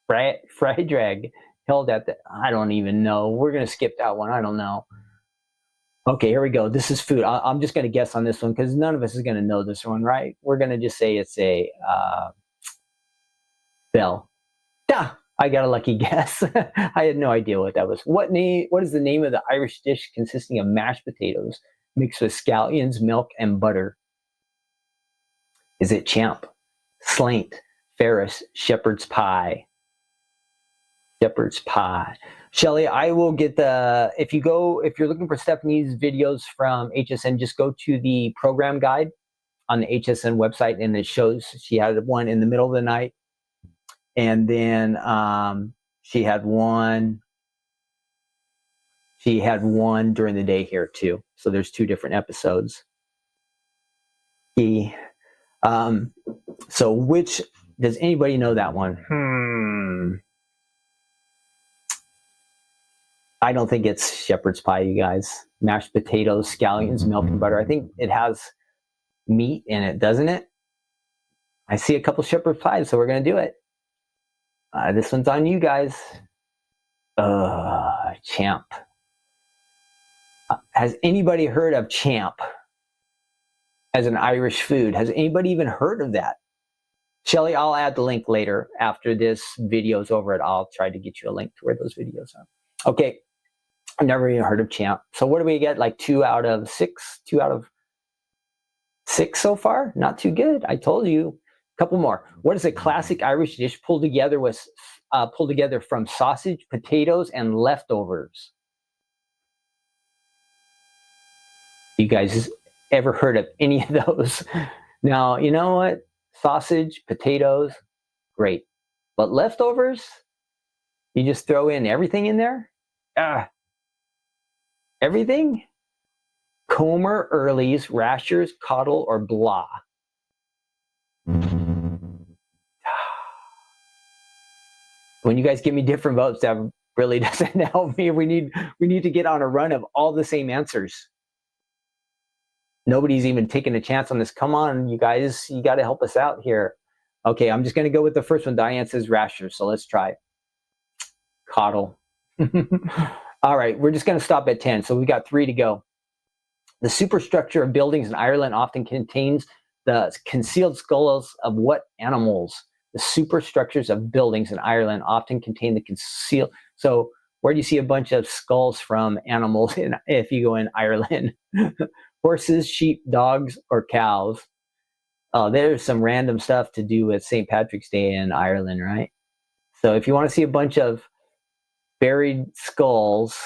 fry drag held at the, I don't even know. We're going to skip that one. I don't know. Okay, here we go. This is food. I'm just going to guess on this one because none of us is going to know this one, right? We're going to just say it's a bell. Duh! I got a lucky guess. I had no idea what that was. What is the name of the Irish dish consisting of mashed potatoes mixed with scallions, milk, and butter? Is it champ, slaint, Ferris, shepherd's pie? Shepherd's pie. Shelly, I will get if you're looking for Stephanie's videos from HSN, just go to the program guide on the HSN website, and it shows she had one in the middle of the night, and then she had one during the day here too. So there's 2 different episodes. So which, does anybody know that one? I don't think it's shepherd's pie, you guys. Mashed potatoes, scallions, milk, and butter. I think it has meat in it, doesn't it? I see a couple shepherd's pies, so we're going to do it. This one's on you guys. Champ. Has anybody heard of champ as an Irish food? Has anybody even heard of that? Shelly, I'll add the link later after this video's over. I'll try to get you a link to where those videos are. Okay. I've never even heard of Champ. So what do we get? Like 2 out of 6? 2 out of 6 so far? Not too good. I told you. A couple more. What is a classic Irish dish pulled together from sausage, potatoes, and leftovers? You guys ever heard of any of those? Now, you know what? Sausage, potatoes, great. But leftovers, you just throw in everything in there? Everything? Comer, Early's, Rashers, Cottle, or Blah? When you guys give me different votes, that really doesn't help me. We need to get on a run of all the same answers. Nobody's even taking a chance on this. Come on, you guys, you got to help us out here. Okay, I'm just going to go with the first one. Diane says Rashers, so let's try Cottle. All right, we're just going to stop at 10. So we got 3 to go. The superstructure of buildings in Ireland often contains the concealed skulls of what animals? The superstructures of buildings in Ireland often contain the concealed. So where do you see a bunch of skulls from animals if you go in Ireland? Horses, sheep, dogs, or cows? Oh, there's some random stuff to do with St. Patrick's Day in Ireland, right? So if you want to see a bunch of buried skulls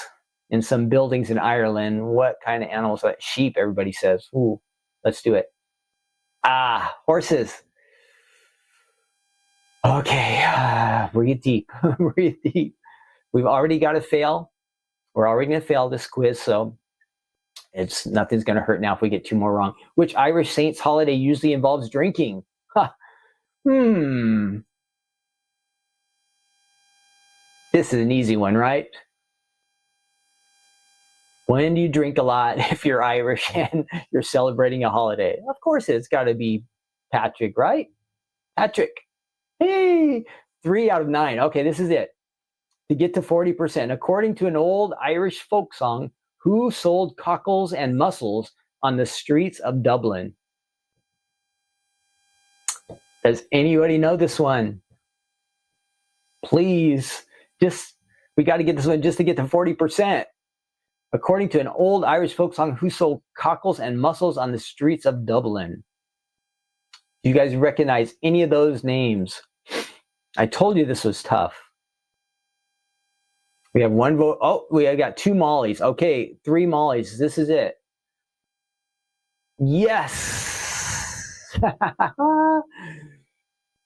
in some buildings in Ireland, what kind of animals? Sheep, everybody says. Ooh, let's do it. Horses. Okay, breathe deep. Breathe deep. We've already got to fail. We're already going to fail this quiz, so nothing's going to hurt now if we get 2 more wrong. Which Irish saint's holiday usually involves drinking? This is an easy one, right? When do you drink a lot if you're Irish and you're celebrating a holiday? Of course, it's got to be Patrick, right? Patrick. Hey, 3 out of 9. Okay, this is it. To get to 40%, according to an old Irish folk song, who sold cockles and mussels on the streets of Dublin? Does anybody know this one? Please, we got to get this one just to get to 40%. According to an old Irish folk song, who sold cockles and mussels on the streets of Dublin? Do you guys recognize any of those names? I told you this was tough. We have 1 vote. Oh, we got 2 Mollies. Okay, 3 Mollies. This is it. Yes.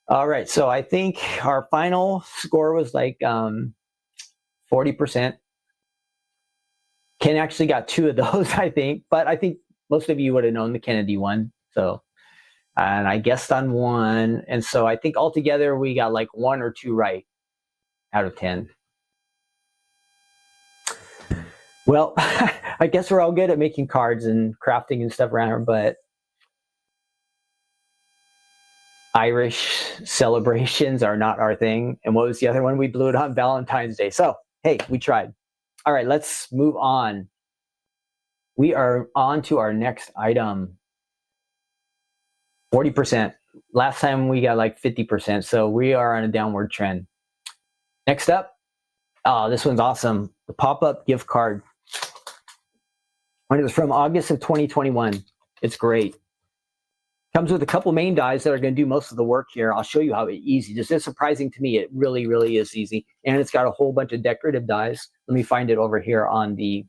All right, so I think our final score was like 40%. Ken actually got 2 of those, I think, but I think most of you would have known the Kennedy one. So, and I guessed on 1, and so I think altogether we got like 1 or 2 right out of 10. Well, I guess we're all good at making cards and crafting and stuff around here, but Irish celebrations are not our thing. And what was the other one? We blew it on Valentine's Day. So, hey, we tried. All right, let's move on. We are on to our next item. 40%. Last time we got like 50%, so we are on a downward trend. Next up, this one's awesome. The pop-up gift card. When it was from August of 2021. It's great. Comes with a couple main dies that are going to do most of the work here. I'll show you how easy. This is surprising to me. It really, really is easy. And it's got a whole bunch of decorative dies. Let me find it over here on the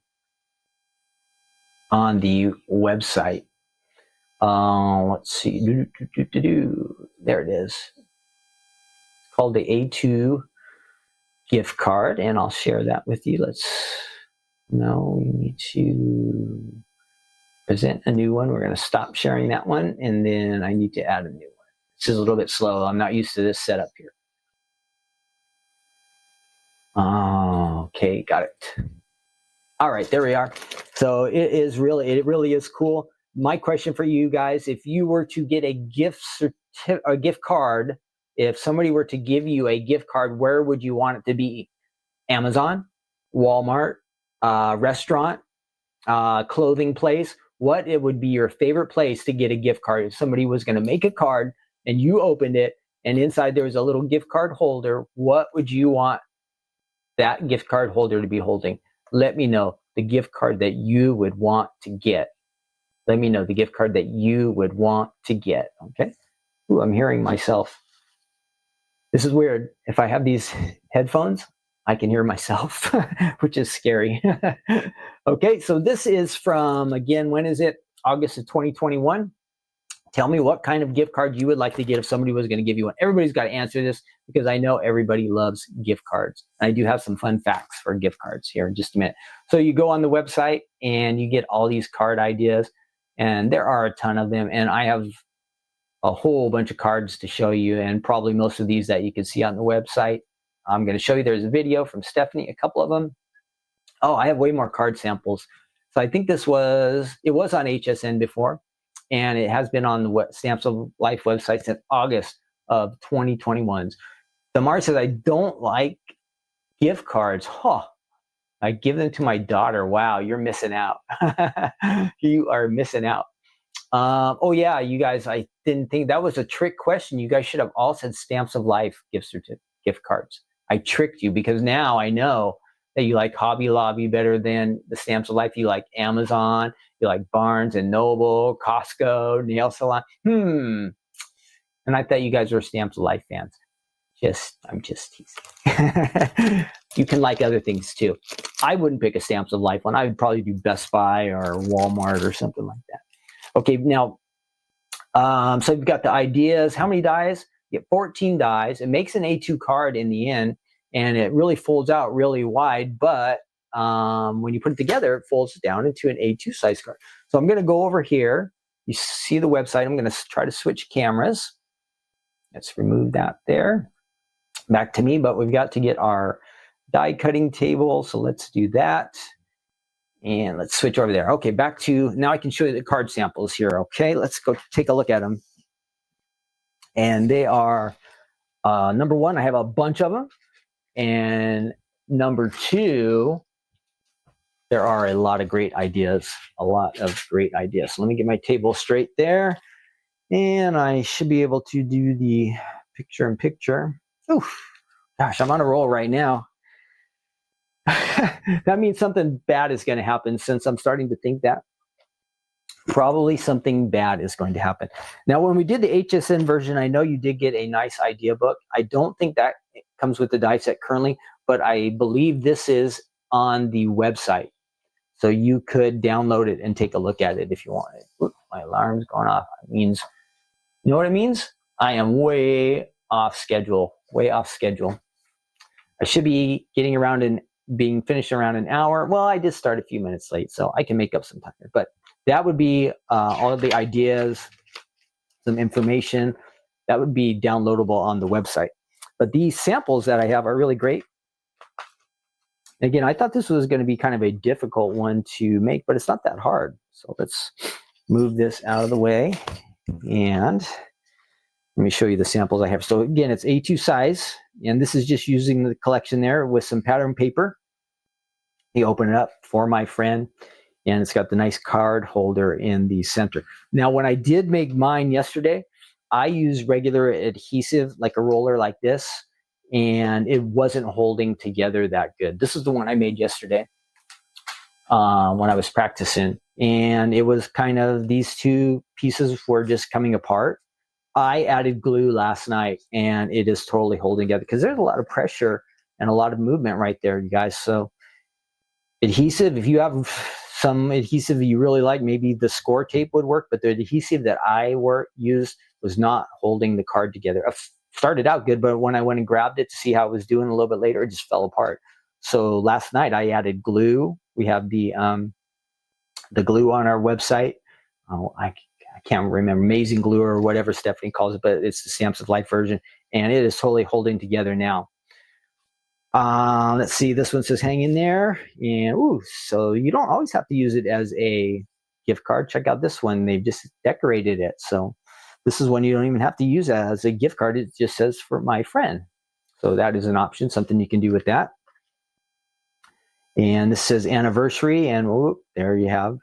website. Let's see. There it is. It's called the A2 gift card, and I'll share that with you. We need to present a new one. We're going to stop sharing that one, and then I need to add a new one. This is a little bit slow. I'm not used to this setup here. Okay, got it. All right, there we are. So it really is cool. My question for you guys, if you were to get a gift card, if somebody were to give you a gift card, where would you want it to be? Amazon, Walmart, restaurant, clothing place? What it would be your favorite place to get a gift card? If somebody was going to make a card and you opened it and inside there was a little gift card holder, what would you want that gift card holder to be holding? let me know the gift card that you would want to get. Let me know the gift card that you would want to get, okay? Ooh, I'm hearing myself. This is weird. If I have these headphones, I can hear myself, which is scary. Okay, so this is from, again, when is it? August of 2021. Tell me what kind of gift card you would like to get if somebody was going to give you one. Everybody's got to answer this because I know everybody loves gift cards. I do have some fun facts for gift cards here in just a minute. So you go on the website and you get all these card ideas, and there are a ton of them. And I have a whole bunch of cards to show you, and probably most of these that you can see on the website. I'm going to show you. There's a video from Stephanie, a couple of them. Oh, I have way more card samples. So I think it was on HSN before, and it has been on the Stamps of Life website since August of 2021. Tamar says, I don't like gift cards. Huh. I give them to my daughter. Wow, you're missing out. You are missing out. Oh yeah, you guys, I didn't think that was a trick question. You guys should have all said Stamps of Life gift cards. I tricked you because now I know that you like Hobby Lobby better than the Stamps of Life. You like Amazon, you like Barnes and Noble, Costco, nail salon. And I thought you guys were Stamps of Life fans. I'm just teasing. You can like other things too. I wouldn't pick a Stamps of Life one. I would probably do Best Buy or Walmart or something like that. Okay, now, so you've got the ideas. How many dies? You get 14 dies. It makes an A2 card in the end, and it really folds out really wide, but when you put it together, it folds down into an A2 size card. So I'm going to go over here. You see the website. I'm going to try to switch cameras. Let's remove that there. Back to me, but we've got to get our die cutting table, so let's do that. And let's switch over there. Okay, back to, now I can show you the card samples here. Okay, let's go take a look at them. And they are, number one, I have a bunch of them. And number two, there are a lot of great ideas, So let me get my table straight there. And I should be able to do the picture-in-picture. Oof, gosh, I'm on a roll right now. That means something bad is going to happen, since I'm starting to think that. Probably something bad is going to happen. Now, when we did the HSN version, I know you did get a nice idea book. I don't think that comes with the die set currently, but I believe this is on the website. So you could download it and take a look at it if you want it. Oop, my alarm's going off. It means, you know what it means? I am way off schedule. I should be getting around and being finished around an hour. Well, I did start a few minutes late, so I can make up some time here. But that would be all of the ideas, some information that would be downloadable on the website. But these samples that I have are really great. Again, I thought this was going to be kind of a difficult one to make, but it's not that hard. So let's move this out of the way, and let me show you the samples I have. So again, it's A2 size, and this is just using the collection there with some pattern paper. You open it up for my friend, and it's got the nice card holder in the center. Now, when I did make mine yesterday, I used regular adhesive, like a roller like this, and it wasn't holding together that good. This is the one I made yesterday when I was practicing, and it was kind of, these two pieces were just coming apart. I added glue last night, and it is totally holding together because there's a lot of pressure and a lot of movement right there, you guys. So adhesive, if you have some adhesive you really like, maybe the score tape would work, but the adhesive that I used was not holding the card together. It started out good, but when I went and grabbed it to see how it was doing a little bit later, it just fell apart. So last night I added glue. We have the glue on our website. I can't remember, Amazing Glue or whatever Stephanie calls it, but it's the Samps of Life version, and it is totally holding together now. Let's see, this one says hang in there, and ooh, so you don't always have to use it as a gift card. Check out this one, they've just decorated it. So this is one you don't even have to use as a gift card. It just says for my friend. So that is an option, something you can do with that. And this says anniversary, and ooh, there you have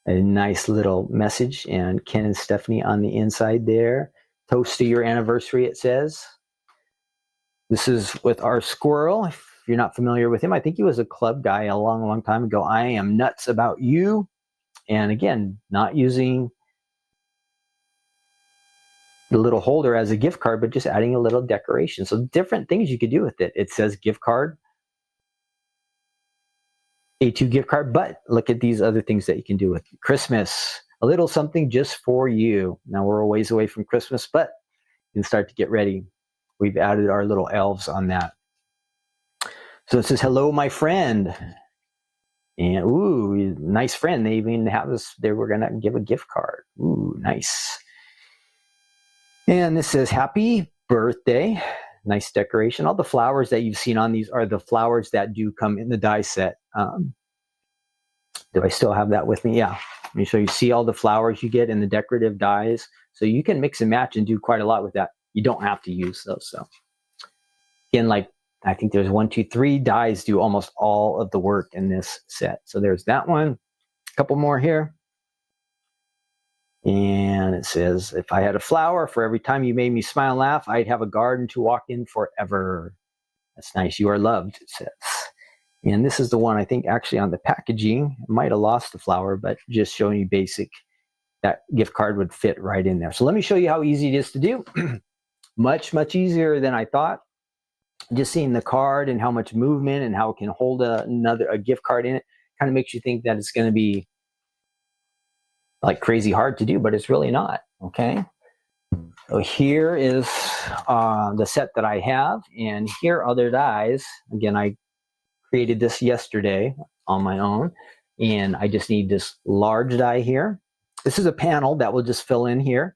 a nice little message, and Ken and Stephanie on the inside there. Toast to your anniversary, it says. This is with our squirrel. you're not familiar with him, I think he was a club guy a long time ago. I am nuts about you. And again, not using the little holder as a gift card, but just adding a little decoration. So different things you could do with it. It says gift card, A2 gift card, but look at these other things that you can do with Christmas. A little something just for you. Now we're a ways away from Christmas, but you can start to get ready. We've added our little elves on that. So it says, hello, my friend. And ooh, nice friend. They even have this, they were going to give a gift card. Ooh, nice. And this says, happy birthday. Nice decoration. All the flowers that you've seen on these are the flowers that do come in the die set. Do I still have that with me? Yeah. So you see all the flowers you get in the decorative dies. So you can mix and match and do quite a lot with that. You don't have to use those. So again, like I think there's 1, 2, 3 dies do almost all of the work in this set. So there's that one. A couple more here. And it says, if I had a flower for every time you made me smile and laugh, I'd have a garden to walk in forever. That's nice. You are loved, it says. And this is the one I think actually on the packaging. I might have lost the flower, but just showing you basic. That gift card would fit right in there. So let me show you how easy it is to do. Much easier than I thought. Just seeing the card and how much movement and how it can hold a gift card in it kind of makes you think that it's going to be like crazy hard to do, but it's really not. Okay. So here is the set that I have, and here are other dies. Again, I created this yesterday on my own, and I just need this large die here. This is a panel that will just fill in here.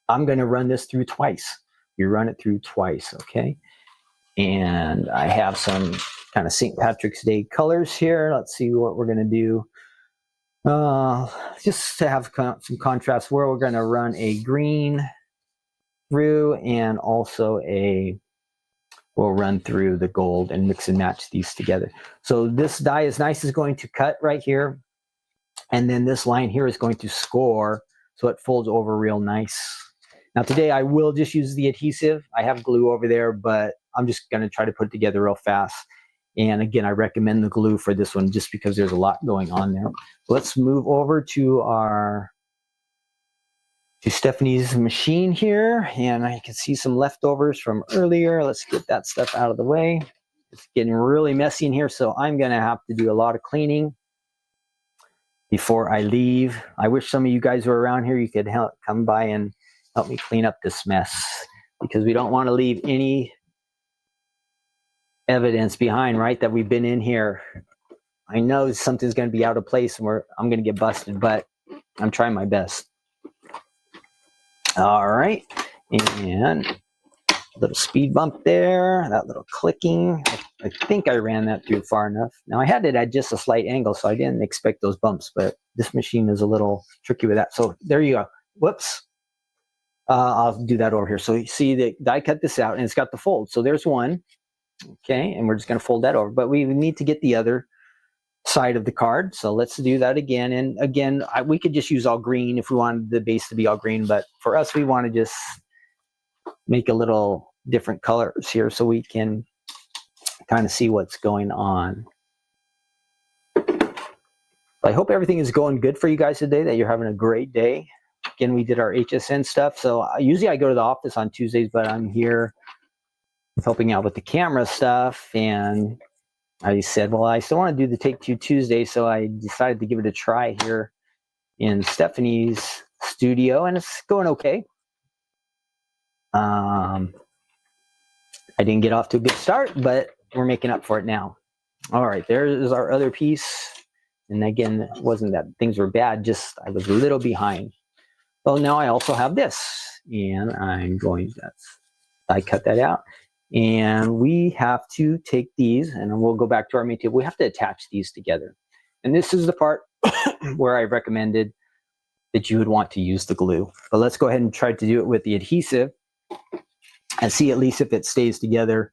I'm going to run this through twice. You run it through twice, okay? And I have some kind of St. Patrick's Day colors here. Let's see what we're going to do. Just to have some contrast, where we're going to run a green through, and also we'll run through the gold and mix and match these together. So this die is nice, is going to cut right here. And then this line here is going to score, so it folds over real nice. Now today I will just use the adhesive. I have glue over there, but I'm just going to try to put it together real fast. And again, I recommend the glue for this one just because there's a lot going on there. Let's move over to Stephanie's machine here. And I can see some leftovers from earlier. Let's get that stuff out of the way. It's getting really messy in here, so I'm going to have to do a lot of cleaning before I leave. I wish some of you guys were around here. You could come by and help me clean up this mess, because we don't want to leave any evidence behind, right, that we've been in here. I know something's going to be out of place and I'm going to get busted, but I'm trying my best. All right, and a little speed bump there, that little clicking. I think I ran that through far enough. Now I had it at just a slight angle, so I didn't expect those bumps, but this machine is a little tricky with that. So there you go. Whoops. I'll do that over here. So you see that I cut this out and it's got the fold. So there's one. Okay, and we're just going to fold that over. But we need to get the other side of the card. So let's do that again. And again, we could just use all green if we wanted the base to be all green. But for us, we want to just make a little different colors here so we can kind of see what's going on. I hope everything is going good for you guys today, that you're having a great day. Again, we did our HSN stuff. So usually I go to the office on Tuesdays, but I'm here helping out with the camera stuff. And I said, well, I still want to do the Take Two Tuesday. So I decided to give it a try here in Stephanie's studio, and it's going okay. I didn't get off to a good start, but we're making up for it now. All right, there's our other piece. And again, it wasn't that things were bad, just I was a little behind. Well, now I also have this, and I cut that out. And we have to take these, and we'll go back to our main table. We have to attach these together. And this is the part where I recommended that you would want to use the glue. But let's go ahead and try to do it with the adhesive and see at least if it stays together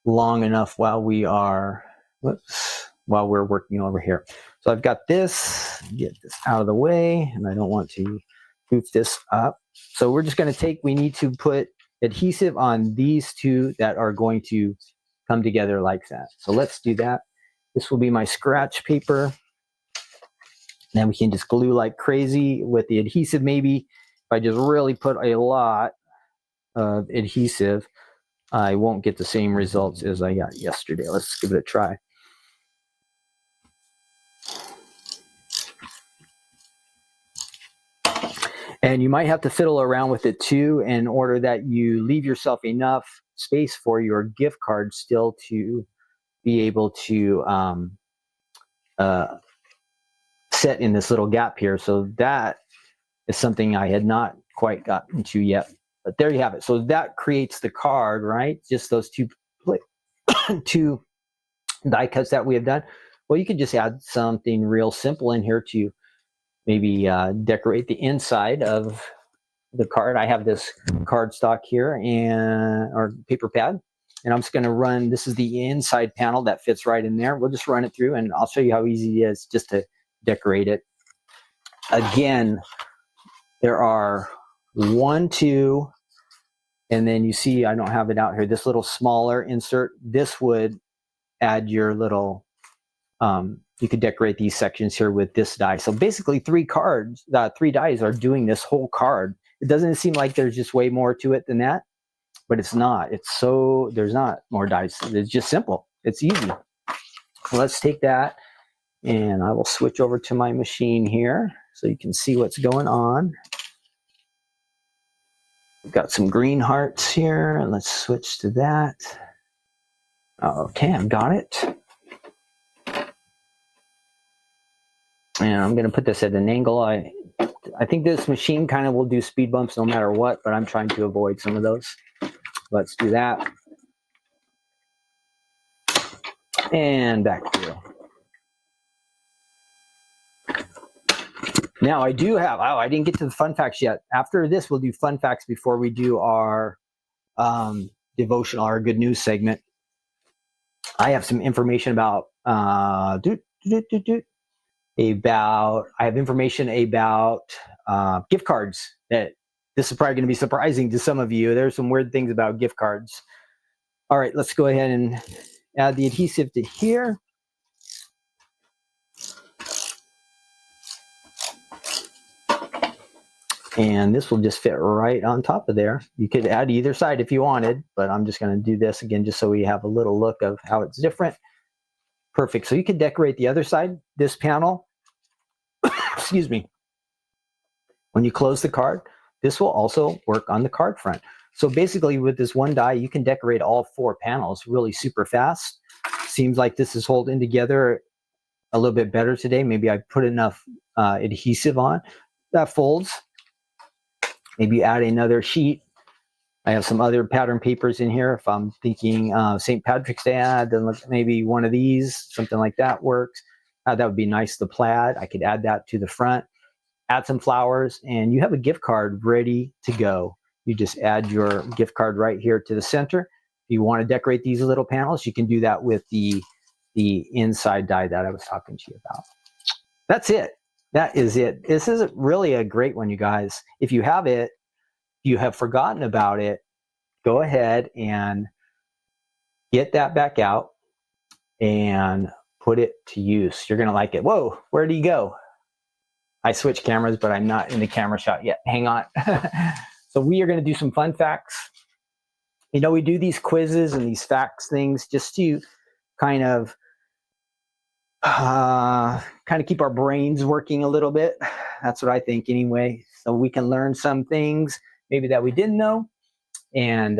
long enough while we're working over here. So I've got this, get this out of the way, and I don't want to goof this up. So we're just going to we need to put adhesive on these two that are going to come together like that. So let's do that. This will be my scratch paper. Then we can just glue like crazy with the adhesive. Maybe if I just really put a lot of adhesive, I won't get the same results as I got yesterday. Let's give it a try. And you might have to fiddle around with it too in order that you leave yourself enough space for your gift card still to be able to set in this little gap here. So that is something I had not quite gotten to yet. But there you have it. So that creates the card, right? Just those two die cuts that we have done. Well, you could just add something real simple in here to maybe decorate the inside of the card. I have this cardstock here or paper pad, and I'm just going to run. This is the inside panel that fits right in there. We'll just run it through, and I'll show you how easy it is just to decorate it. Again, there are 1, 2, and then you see I don't have it out here. This little smaller insert. This would add your little. You could decorate these sections here with this die. So basically 3 dies are doing this whole card. It doesn't seem like there's just way more to it than that, but it's not. There's not more dies. It's just simple. It's easy. So let's take that, and I will switch over to my machine here so you can see what's going on. We've got some green hearts here, and let's switch to that. Okay, I've got it. And I'm going to put this at an angle. I think this machine kind of will do speed bumps no matter what, but I'm trying to avoid some of those. Let's do that. And back through. Now I do have, I didn't get to the fun facts yet. After this, we'll do fun facts before we do our devotional, our good news segment. I have some information about, I have information about gift cards that this is probably going to be surprising to some of you. There's some weird things about gift cards. All right, let's go ahead and add the adhesive to here. And this will just fit right on top of there. You could add either side if you wanted, but I'm just going to do this again just so we have a little look of how it's different. Perfect. So you could decorate the other side, this panel. Excuse me. When you close the card, this will also work on the card front. So basically with this one die, you can decorate all 4 panels really super fast. Seems like this is holding together a little bit better today. Maybe I put enough adhesive on. That folds. Maybe add another sheet. I have some other pattern papers in here. If I'm thinking St. Patrick's Day, then maybe one of these, something like that works. That would be nice, the plaid. I could add that to the front, add some flowers, and you have a gift card ready to go. You just add your gift card right here to the center. If you want to decorate these little panels, you can do that with the inside die that I was talking to you about. That's it. That is it. This is really a great one, you guys. If you have it, you have forgotten about it, go ahead and get that back out and put it to use. You're going to like it. Whoa, where did he go? I switched cameras, but I'm not in the camera shot yet. Hang on. So we are going to do some fun facts. You know, we do these quizzes and these facts things just to kind of keep our brains working a little bit. That's what I think anyway. So we can learn some things maybe that we didn't know, and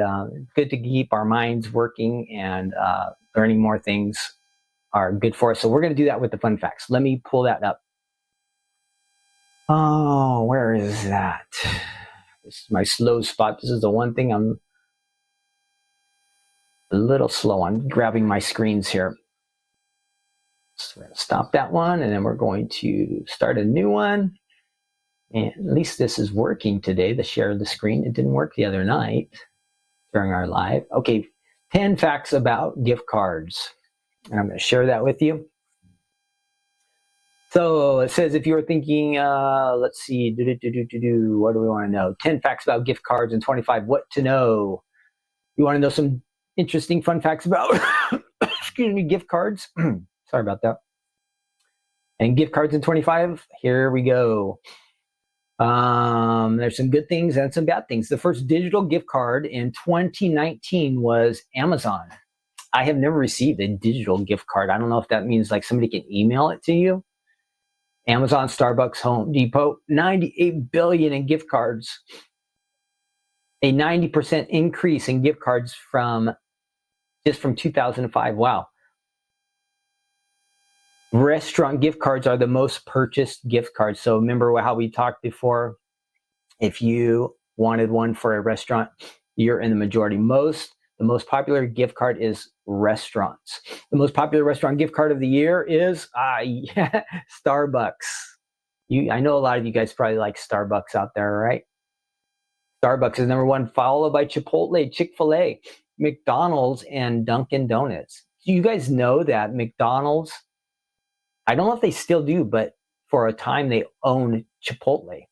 good to keep our minds working, and learning more things are good for us. So we're going to do that with the fun facts. Let me pull that up. Oh, where is that? This is my slow spot. This is the one thing I'm a little slow on, grabbing my screens here. So we're going to stop that one, and then we're going to start a new one. And at least this is working today, the share of the screen. It didn't work the other night during our live. Okay, 10 facts about gift cards. And I'm going to share that with you. So it says if you're thinking, let's see, what do we want to know? 10 facts about gift cards and 25 what to know. You want to know some interesting fun facts about, excuse me, gift cards. Sorry about that. And gift cards in 25, here we go. There's some good things and some bad things. The first digital gift card in 2019 was Amazon. I have never received a digital gift card. I don't know if that means like somebody can email it to you. Amazon, Starbucks, Home Depot, 98 billion in gift cards. A 90% increase in gift cards from 2005. Wow. Restaurant gift cards are the most purchased gift cards. So remember how we talked before? If you wanted one for a restaurant, you're in the majority. The most popular gift card is restaurants. The most popular restaurant gift card of the year is Starbucks. I know a lot of you guys probably like Starbucks out there, right? Starbucks is number one, followed by Chipotle, Chick-fil-A, McDonald's, and Dunkin' Donuts. Do you guys know that McDonald's, I don't know if they still do, but for a time they owned Chipotle.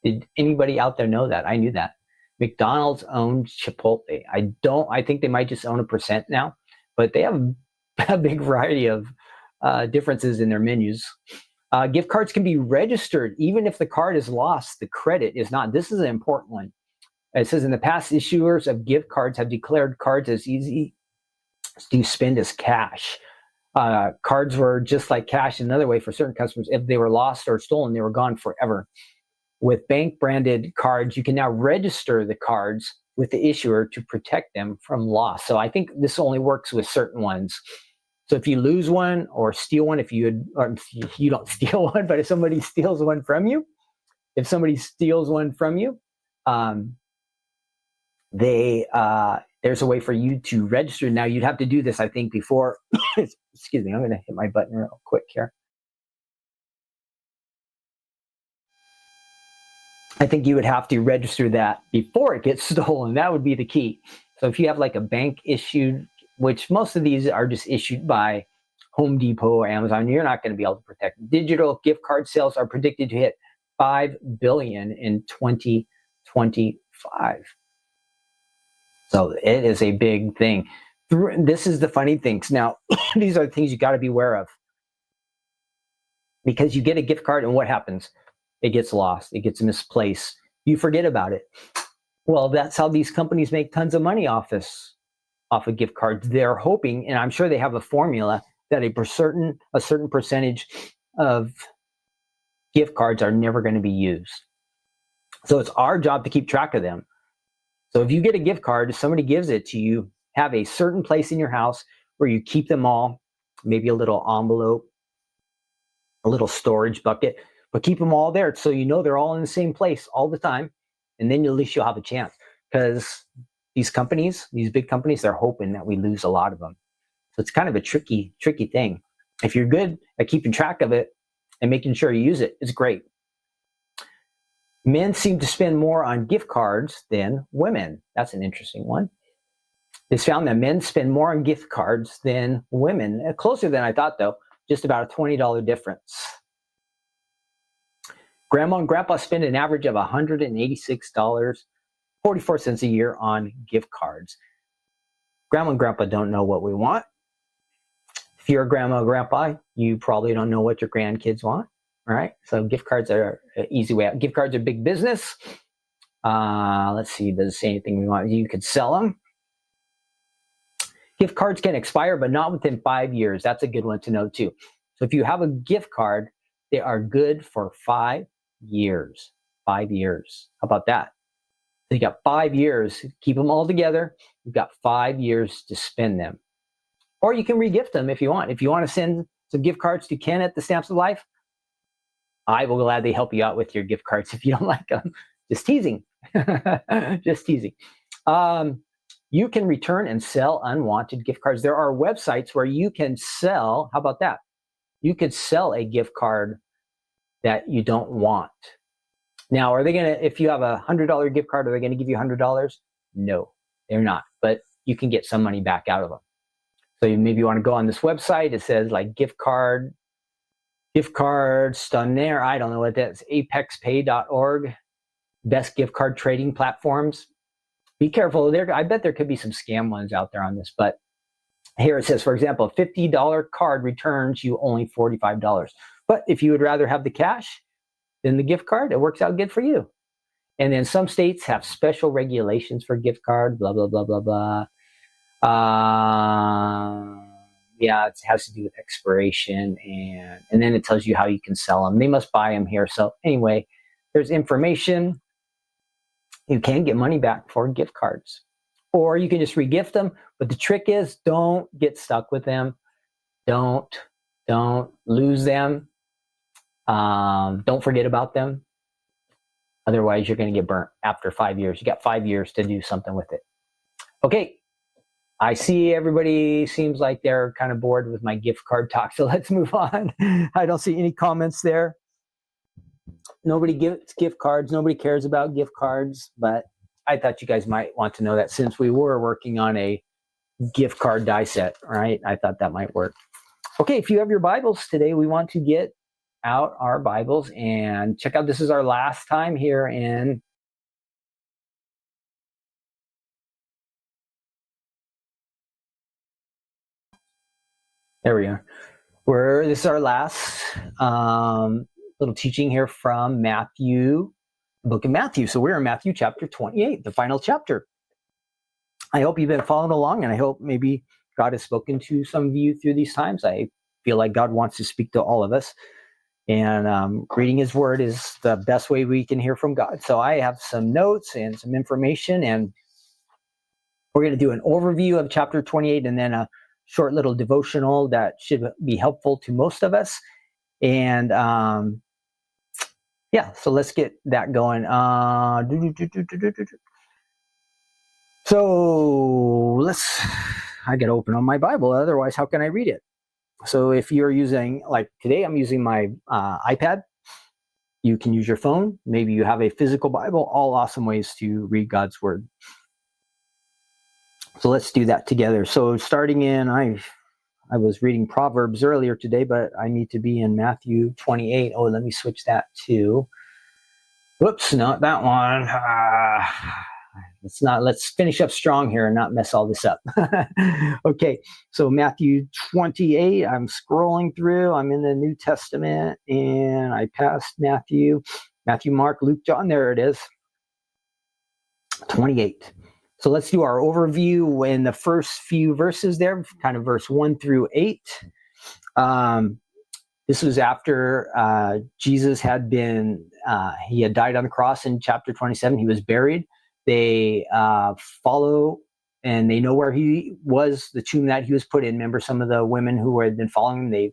Did anybody out there know that? I knew that. McDonald's owned Chipotle. I think they might just own 1% now, but they have a big variety of differences in their menus. Gift cards can be registered even if the card is lost. The credit is not. This is an important one. It says in the past, issuers of gift cards have declared cards as easy to spend as cash. Cards were just like cash another way for certain customers. If they were lost or stolen, they were gone forever. With bank branded cards, you can now register the cards with the issuer to protect them from loss. So I think this only works with certain ones. So if you lose one or steal one, if you don't steal one, but if somebody steals one from you, there's a way for you to register. Now you'd have to do this, I think, before. Excuse me, I'm going to hit my button real quick here. I think you would have to register that before it gets stolen. That would be the key. So if you have like a bank issued, which most of these are just issued by Home Depot or Amazon, you're not going to be able to protect them. Digital gift card sales are predicted to hit 5 billion in 2025. So it is a big thing. This is the funny things. Now, these are the things you got to be aware of. Because you get a gift card and what happens? It gets lost. It gets misplaced. You forget about it. Well, that's how these companies make tons of money off of gift cards. They're hoping, and I'm sure they have a formula, that a certain percentage of gift cards are never going to be used. So it's our job to keep track of them. So if you get a gift card, if somebody gives it to you, have a certain place in your house where you keep them all, maybe a little envelope, a little storage bucket, but keep them all there so you know they're all in the same place all the time. And then at least you'll have a chance, because these big companies, they're hoping that we lose a lot of them. So it's kind of a tricky thing. If you're good at keeping track of it and making sure you use it, it's great. Men seem to spend more on gift cards than women. That's an interesting one. It's found that men spend more on gift cards than women. Closer than I thought, though. Just about a $20 difference. Grandma and grandpa spend an average of $186.44 a year on gift cards. Grandma and grandpa don't know what we want. If you're a grandma or grandpa, you probably don't know what your grandkids want. All right, so gift cards are an easy way out. Gift cards are big business. Let's see, does it say anything we want? You could sell them. Gift cards can expire, but not within 5 years. That's a good one to know too. So if you have a gift card, they are good for 5 years. 5 years. How about that? So you got 5 years. Keep them all together. You've got 5 years to spend them. Or you can re-gift them if you want. If you want to send some gift cards to Ken at the Stamps of Life, I will gladly help you out with your gift cards if you don't like them. Just teasing. Just teasing. You can return and sell unwanted gift cards. There are websites where you can sell. How about that? You could sell a gift card that you don't want. Now, are they going to, if you have a $100 gift card, are they going to give you $100? No, they're not. But you can get some money back out of them. So maybe you want to go on this website. It says like gift cards done there. I don't know what that is. apexpay.org. Best gift card trading platforms. be careful. I bet there could be some scam ones out there on this, but here it says, for example, a $50 card returns you only $45. But if you would rather have the cash than the gift card, it works out good for you. And then some states have special regulations for gift cards, blah, blah, blah, blah, blah. Yeah, it has to do with expiration, and then it tells you how you can sell them. They must buy them here. So anyway, there's information. You can get money back for gift cards, or you can just re-gift them. But the trick is, don't get stuck with them. Don't lose them. Don't forget about them. Otherwise, you're going to get burnt after 5 years. You got 5 years to do something with it. Okay. I see everybody seems like they're kind of bored with my gift card talk, so let's move on. I don't see any comments there. Nobody gives gift cards. Nobody cares about gift cards, but I thought you guys might want to know that since we were working on a gift card die set, right? I thought that might work. Okay, if you have your Bibles today, we want to get out our Bibles and check out, this is our last time here in There we are. This is our last little teaching here from Matthew, the book of Matthew. So we're in Matthew chapter 28, the final chapter. I hope you've been following along, and I hope maybe God has spoken to some of you through these times. I feel like God wants to speak to all of us, and reading his word is the best way we can hear from God. So I have some notes and some information, and we're going to do an overview of chapter 28 and then a short little devotional that should be helpful to most of us. And yeah, so let's get that going. So I got to open on my Bible. Otherwise, how can I read it? So if you're using, like today, I'm using my iPad. You can use your phone. Maybe you have a physical Bible. All awesome ways to read God's word. So let's do that together. So starting in, I was reading Proverbs earlier today, but I need to be in Matthew 28. Oh, let me switch that to, whoops, not that one. Let's finish up strong here and not mess all this up. Okay, so Matthew 28, I'm scrolling through. I'm in the New Testament, and I passed Matthew, Mark, Luke, John. There it is, 28. So let's do our overview in the first few verses there, kind of verse 1 through 8. This was after Jesus had he had died on the cross in chapter 27. He was buried. They follow, and they know where he was, the tomb that he was put in. Remember, some of the women who had been following him, they've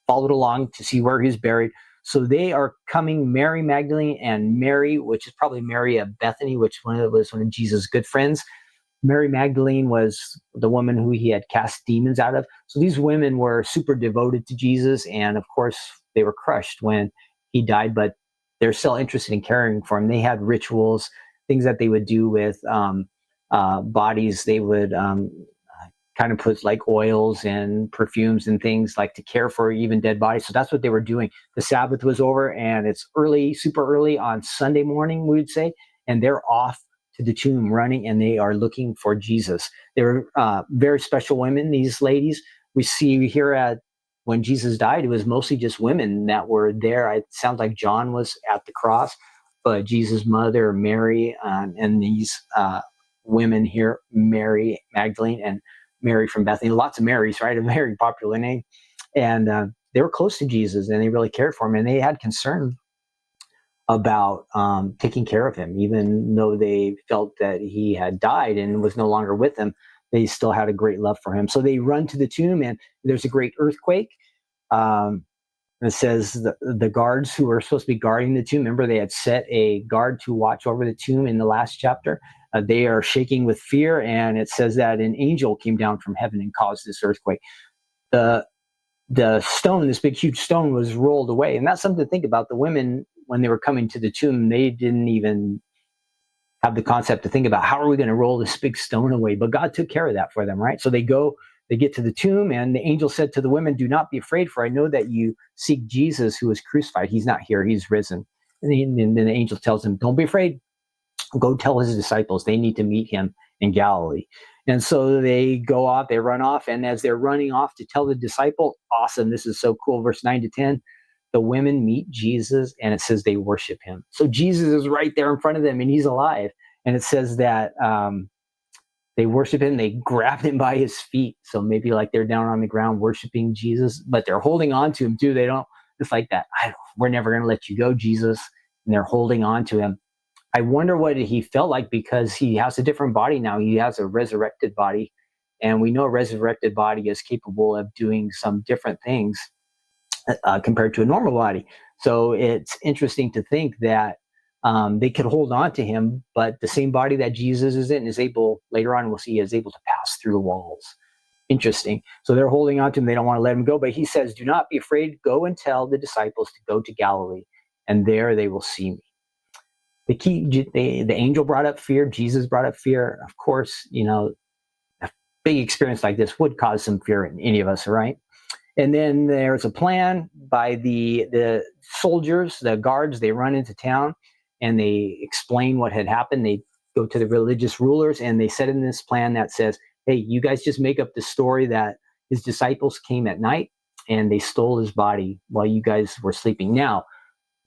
followed along to see where he's buried. So they are coming, Mary Magdalene and Mary, which is probably Mary of Bethany, which was one of Jesus' good friends. Mary Magdalene was the woman who he had cast demons out of. So these women were super devoted to Jesus, and of course they were crushed when he died, but they're still interested in caring for him. They had rituals, things that they would do with bodies. They would kind of put like oils and perfumes and things like to care for even dead bodies. So that's what they were doing. The Sabbath was over, and it's early, super early on Sunday morning, we would say, and they're off to the tomb running, and they are looking for Jesus. They're very special women, these ladies. We see here when Jesus died, it was mostly just women that were there. It sounds like John was at the cross, but Jesus' mother, Mary, and these women here, Mary Magdalene and Mary from Bethany, lots of Marys, right? A very popular name. And they were close to Jesus, and they really cared for him, and they had concern about taking care of him. Even though they felt that he had died and was no longer with them, they still had a great love for him. So they run to the tomb, and there's a great earthquake. It says the guards who were supposed to be guarding the tomb, remember they had set a guard to watch over the tomb in the last chapter. They are shaking with fear, and it says that an angel came down from heaven and caused this earthquake. The stone, this big huge stone, was rolled away. And that's something to think about. The women, when they were coming to the tomb, they didn't even have the concept to think about, how are we going to roll this big stone away? But God took care of that for them, right? So they get to the tomb, and the angel said to the women, "Do not be afraid, for I know that you seek Jesus who was crucified. He's not here, he's risen." And then the angel tells them, "Don't be afraid. Go tell his disciples they need to meet him in Galilee. And so they go off, they run off, and as they're running off to tell the disciple, awesome, this is so cool, verse 9 to 10, the women meet Jesus, and it says they worship him. So Jesus is right there in front of them, and he's alive. And it says that they worship him, they grabbed him by his feet. So maybe like they're down on the ground worshiping Jesus, but they're holding on to him too. They don't, it's like that, we're never going to let you go, Jesus. And they're holding on to him. I wonder what he felt like, because he has a different body now. He has a resurrected body. And we know a resurrected body is capable of doing some different things compared to a normal body. So it's interesting to think that they could hold on to him, but the same body that Jesus is in is able, later on we'll see, is able to pass through the walls. Interesting. So they're holding on to him. They don't want to let him go. But he says, do not be afraid. Go and tell the disciples to go to Galilee, and there they will see me. The angel brought up fear. Jesus brought up fear. Of course, a big experience like this would cause some fear in any of us, right? And then there's a plan by the soldiers, the guards. They run into town and they explain what had happened. They go to the religious rulers and they set in this plan that says, hey, you guys just make up the story that his disciples came at night and they stole his body while you guys were sleeping. Now,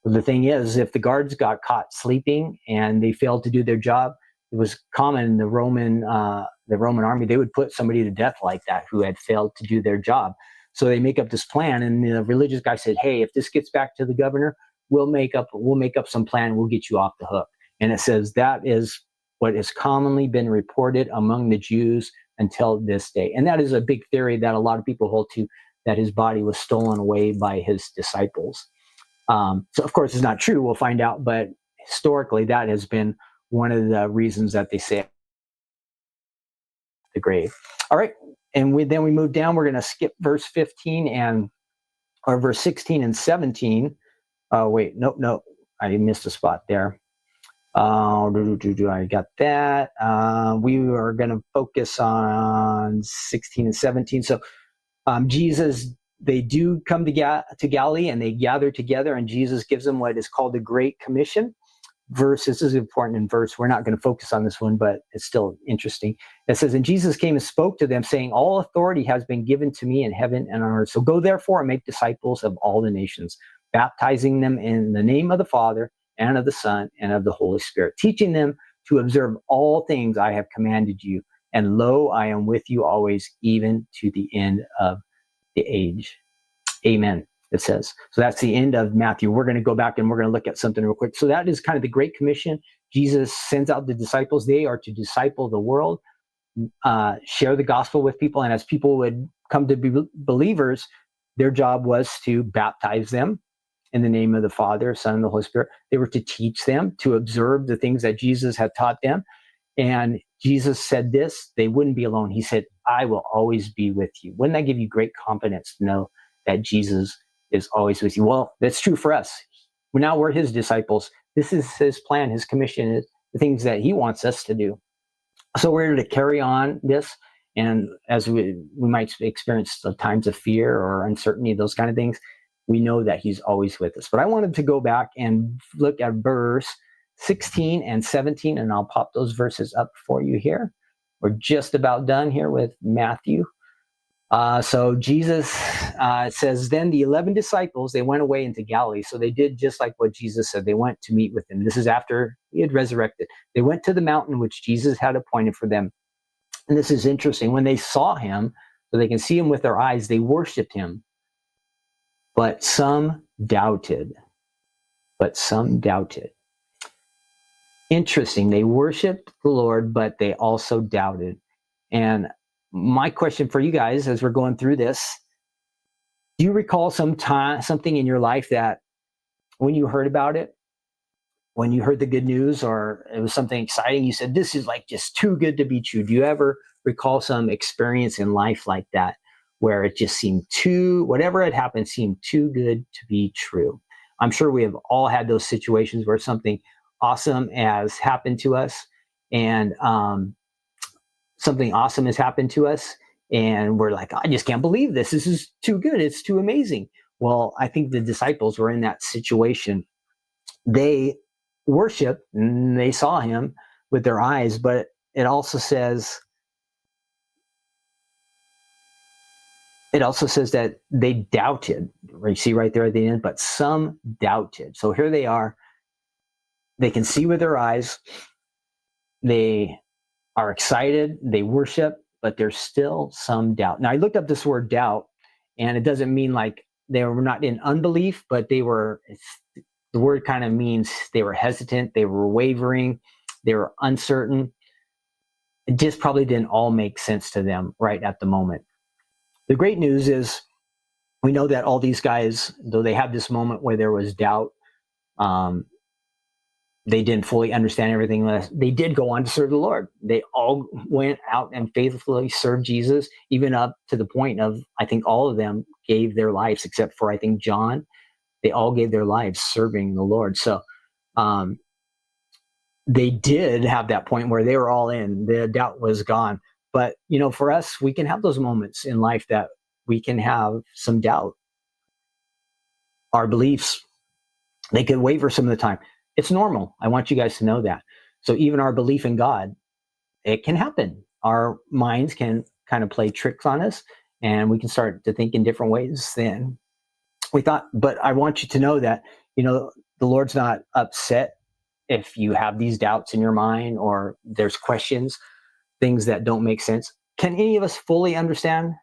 the thing is, if the guards got caught sleeping and they failed to do their job, it was common in the Roman army, they would put somebody to death like that who had failed to do their job. So they make up this plan, and the religious guy said, hey, if this gets back to the governor, we'll make up some plan, we'll get you off the hook. And it says that is what has commonly been reported among the Jews until this day. And that is a big theory that a lot of people hold to, that his body was stolen away by his disciples. So of course it's not true, we'll find out, but historically that has been one of the reasons that they say the grave. All right, and then we move down. We're going to skip verse 15 or verse 16 and 17. Wait, no, I missed a spot there. I got that. We are going to focus on 16 and 17. So Jesus, they do come to Galilee and they gather together, and Jesus gives them what is called the Great Commission. This is important in verse. We're not going to focus on this one, but it's still interesting. It says, and Jesus came and spoke to them, saying, all authority has been given to me in heaven and on earth. So go therefore and make disciples of all the nations, baptizing them in the name of the Father and of the Son and of the Holy Spirit, teaching them to observe all things I have commanded you. And lo, I am with you always, even to the end of the age. Amen, it says. So that's the end of Matthew. We're going to go back and we're going to look at something real quick. So that is kind of the Great Commission. Jesus sends out the disciples. They are to disciple the world, share the gospel with people. And as people would come to be believers, their job was to baptize them in the name of the Father, Son, and the Holy Spirit. They were to teach them, to observe the things that Jesus had taught them. And Jesus said this, they wouldn't be alone. He said, I will always be with you. Wouldn't that give you great confidence to know that Jesus is always with you? Well, that's true for us. Now we're his disciples. This is his plan, his commission, is the things that he wants us to do. So we're to carry on this. And as we might experience times of fear or uncertainty, those kind of things, we know that he's always with us. But I wanted to go back and look at verse 16 and 17, and I'll pop those verses up for you here. We're just about done here with Matthew. So Jesus says, then the 11 disciples, they went away into Galilee. So they did just like what Jesus said. They went to meet with him. This is after he had resurrected. They went to the mountain which Jesus had appointed for them. And this is interesting. When they saw him, so they can see him with their eyes, they worshiped him. But some doubted. Interesting. They worshiped the Lord, but they also doubted. And my question for you guys as we're going through this, do you recall something in your life that when you heard about it, when you heard the good news or it was something exciting, you said, this is like just too good to be true? Do you ever recall some experience in life like that where it just seemed whatever had happened seemed too good to be true? I'm sure we have all had those situations where something awesome has happened to us, and something awesome has happened to us, and we're like, I just can't believe this. This is too good. It's too amazing. Well, I think the disciples were in that situation. They worship, and they saw him with their eyes, but it also says that they doubted. You see right there at the end, but some doubted. So here they are. They can see with their eyes. They are excited. They worship, but there's still some doubt. Now, I looked up this word doubt, and it doesn't mean like they were not in unbelief, but they were, the word kind of means they were hesitant, they were wavering, they were uncertain. It just probably didn't all make sense to them right at the moment. The great news is we know that all these guys, though they had this moment where there was doubt, um, they didn't fully understand everything. They did go on to serve the Lord. They all went out and faithfully served Jesus, even up to the point of, I think all of them gave their lives, except for, I think, John. They all gave their lives serving the Lord. So they did have that point where they were all in. The doubt was gone. But, for us, we can have those moments in life that we can have some doubt. Our beliefs, they can waver some of the time. It's normal. I want you guys to know that. So even our belief in God, it can happen. Our minds can kind of play tricks on us, and we can start to think in different ways than we thought. But I want you to know that, the Lord's not upset if you have these doubts in your mind or there's questions, things that don't make sense. Can any of us fully understand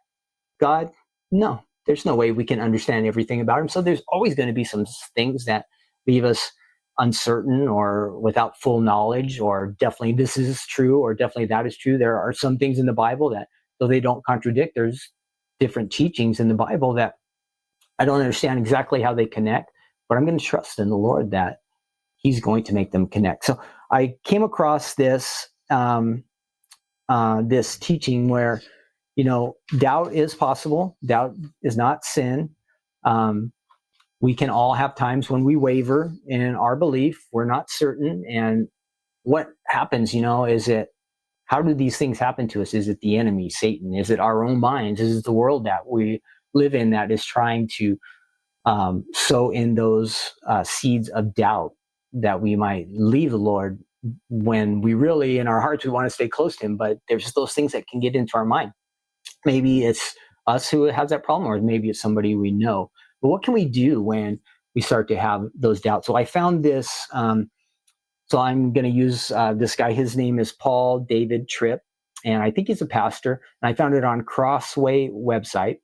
God? No, there's no way we can understand everything about him. So there's always going to be some things that leave us uncertain or without full knowledge, or definitely this is true or definitely that is true. There are some things in the Bible that, though they don't contradict, there's different teachings in the Bible that I don't understand exactly how they connect, but I'm going to trust in the Lord that he's going to make them connect. So I came across this this teaching where, doubt is possible. Doubt is not sin. We can all have times when we waver in our belief. We're not certain. And what happens, is it, how do these things happen to us? Is it the enemy, Satan? Is it our own minds? Is it the world that we live in that is trying to sow in those seeds of doubt that we might leave the Lord when we really, in our hearts, we want to stay close to him, but there's those things that can get into our mind. Maybe it's us who has that problem, or maybe it's somebody we know. But what can we do when we start to have those doubts? So I found this. So I'm going to use this guy. His name is Paul David Tripp, and I think he's a pastor. And I found it on Crossway website,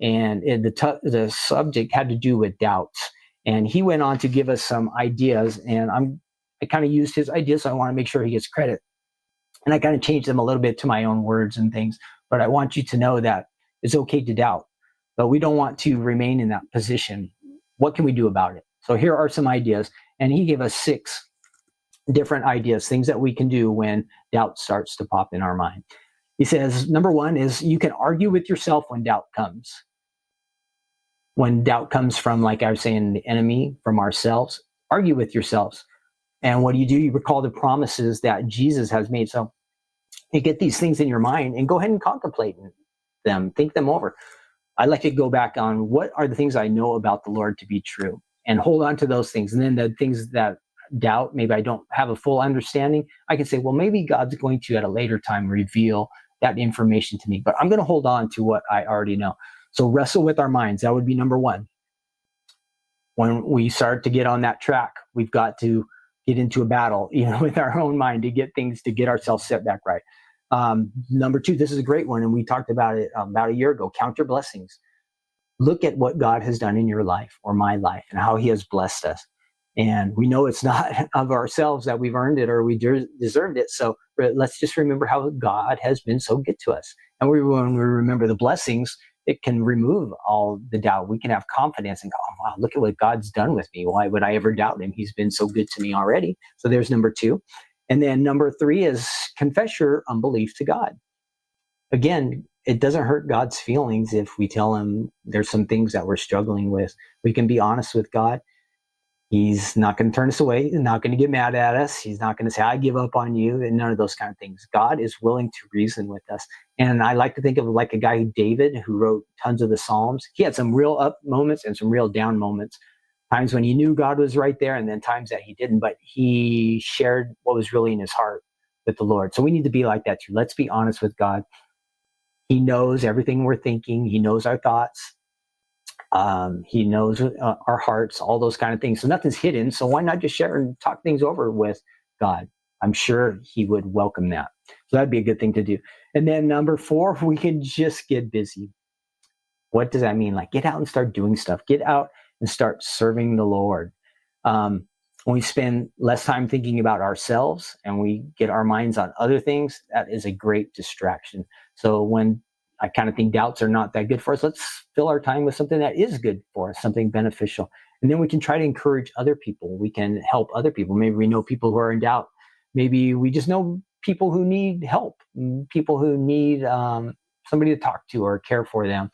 and the subject had to do with doubts. And he went on to give us some ideas, and I kind of used his ideas, so I want to make sure he gets credit. And I kind of changed them a little bit to my own words and things. But I want you to know that it's okay to doubt, but we don't want to remain in that position. What can we do about it? So here are some ideas. And he gave us 6 different ideas, things that we can do when doubt starts to pop in our mind. He says, number 1 is you can argue with yourself when doubt comes. When doubt comes from, like I was saying, the enemy, from ourselves, argue with yourselves. And what do? You recall the promises that Jesus has made. So you get these things in your mind and go ahead and contemplate them, think them over. I like to go back on what are the things I know about the Lord to be true, and hold on to those things. And then the things that doubt, maybe I don't have a full understanding, I can say, well, maybe God's going to at a later time reveal that information to me, but I'm going to hold on to what I already know. So wrestle with our minds. That would be number 1. When we start to get on that track, we've got to get into a battle, with our own mind to get things, to get ourselves set back right. Number 2, this is a great one, and we talked about it about a year ago. Count your blessings. Look at what God has done in your life or my life and how he has blessed us. And we know it's not of ourselves that we've earned it or we deserved it. So let's just remember how God has been so good to us. And when we remember the blessings, it can remove all the doubt. We can have confidence and go, oh, wow, look at what God's done with me. Why would I ever doubt him? He's been so good to me already. So there's number 2. And then number 3 is confess your unbelief to God. Again, it doesn't hurt God's feelings if we tell him there's some things that we're struggling with. We can be honest with God. He's not going to turn us away. He's not going to get mad at us. He's not going to say, I give up on you, and none of those kind of things. God is willing to reason with us. And I like to think of like a guy, David, who wrote tons of the Psalms. He had some real up moments and some real down moments. times when he knew God was right there, and then times that he didn't, but he shared what was really in his heart with the Lord. So we need to be like that too. Let's be honest with God. He knows everything we're thinking. He knows our thoughts. He knows our hearts, all those kind of things. So nothing's hidden. So why not just share and talk things over with God? I'm sure he would welcome that. So that'd be a good thing to do. And then number 4, we can just get busy. What does that mean? Like, get out and start doing stuff. Get out and start serving the Lord. When we spend less time thinking about ourselves and we get our minds on other things, that is a great distraction. So when I kind of think doubts are not that good for us, let's fill our time with something that is good for us, something beneficial. And then we can try to encourage other people. We can help other people. Maybe we know people who are in doubt. Maybe we just know people who need help, people who need somebody to talk to or care for them.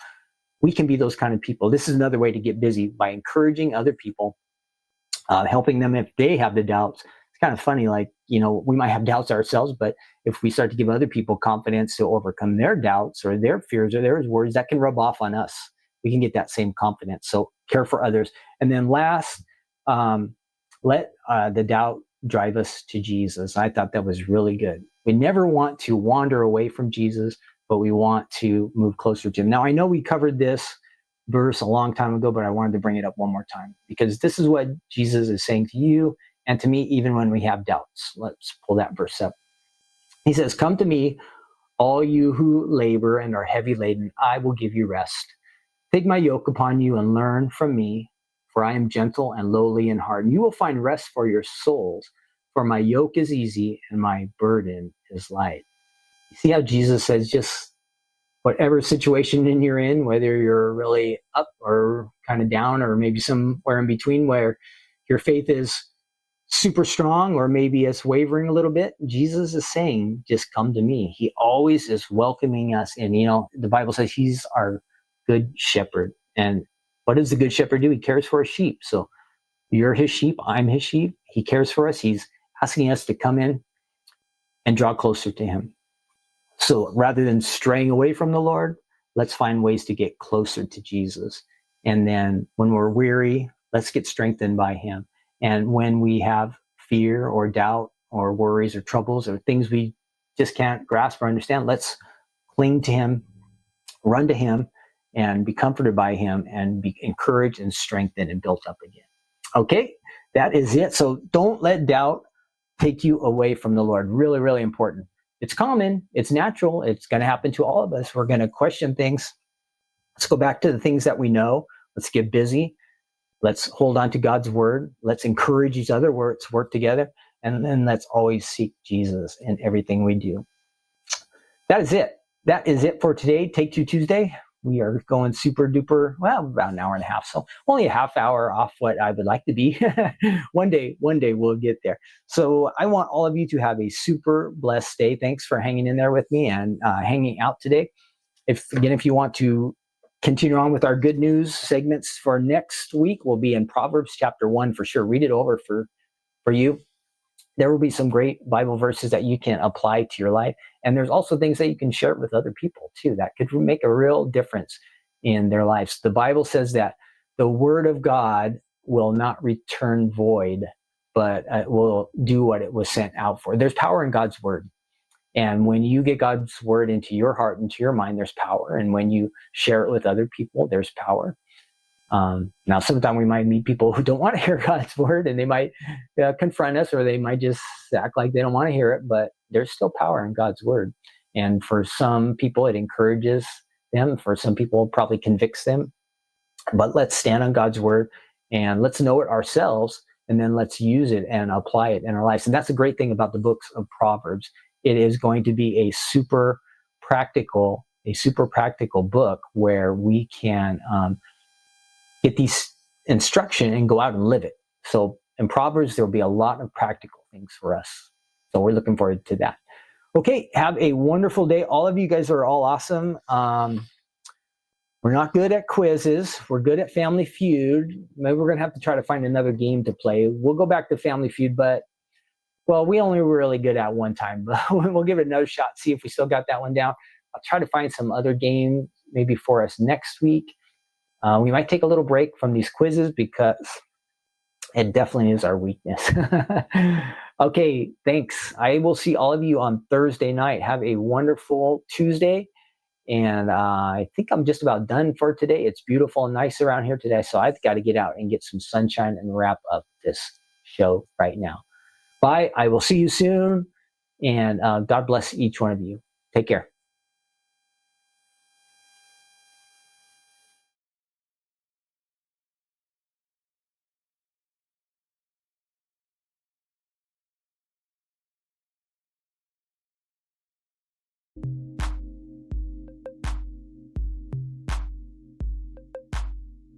We can be those kind of people. This is another way to get busy, by encouraging other people, helping them if they have the doubts. It's kind of funny, like, we might have doubts ourselves, but if we start to give other people confidence to overcome their doubts or their fears or their worries, that can rub off on us. We can get that same confidence. So care for others. And then last, let the doubt drive us to Jesus. I thought that was really good. We never want to wander away from Jesus, but we want to move closer to him. Now, I know we covered this verse a long time ago, but I wanted to bring it up one more time because this is what Jesus is saying to you and to me, even when we have doubts. Let's pull that verse up. He says, "Come to me, all you who labor and are heavy laden, I will give you rest. Take my yoke upon you and learn from me, for I am gentle and lowly in heart, and you will find rest for your souls. For my yoke is easy and my burden is light." You see how Jesus says, just whatever situation you're in, whether you're really up or kind of down, or maybe somewhere in between where your faith is super strong or maybe it's wavering a little bit, Jesus is saying, just come to me. He always is welcoming us. And, the Bible says he's our good shepherd. And what does the good shepherd do? He cares for his sheep. So you're his sheep. I'm his sheep. He cares for us. He's asking us to come in and draw closer to him. So rather than straying away from the Lord, let's find ways to get closer to Jesus. And then when we're weary, let's get strengthened by him. And when we have fear or doubt or worries or troubles or things we just can't grasp or understand, let's cling to him, run to him, and be comforted by him and be encouraged and strengthened and built up again. Okay, that is it. So don't let doubt take you away from the Lord. Really, really important. It's common. It's natural. It's going to happen to all of us. We're going to question things. Let's go back to the things that we know. Let's get busy. Let's hold on to God's word. Let's encourage each other. Let's work together. And then let's always seek Jesus in everything we do. That is it. That is it for today. Take Two Tuesday. We are going super duper, about an hour and a half. So only a half hour off what I would like to be. One day we'll get there. So I want all of you to have a super blessed day. Thanks for hanging in there with me and hanging out today. If you want to continue on with our good news segments for next week, we'll be in Proverbs chapter 1 for sure. Read it over for you. There will be some great Bible verses that you can apply to your life. And there's also things that you can share with other people too that could make a real difference in their lives. The Bible says that the word of God will not return void, but it will do what it was sent out for. There's power in God's word. And when you get God's word into your heart, into your mind, there's power. And when you share it with other people, there's power. Now, sometimes we might meet people who don't want to hear God's word, and they might confront us, or they might just act like they don't want to hear it, but there's still power in God's word. And for some people, it encourages them. For some people, it probably convicts them. But let's stand on God's word and let's know it ourselves, and then let's use it and apply it in our lives. And that's the great thing about the books of Proverbs. It is going to be a super practical book where we can get these instruction and go out and live it. So in Proverbs, there'll be a lot of practical things for us. So we're looking forward to that. Okay, have a wonderful day. All of you guys are all awesome. We're not good at quizzes. We're good at Family Feud. Maybe we're going to have to try to find another game to play. We'll go back to Family Feud, but, we only were really good at one time. We'll give it another shot, see if we still got that one down. I'll try to find some other game maybe for us next week. We might take a little break from these quizzes because It definitely is our weakness. Okay, thanks. I will see all of you on Thursday night. Have a wonderful Tuesday. And I think I'm just about done for today. It's beautiful and nice around here today. So I've got to get out and get some sunshine and wrap up this show right now. Bye. I will see you soon. And God bless each one of you. Take care.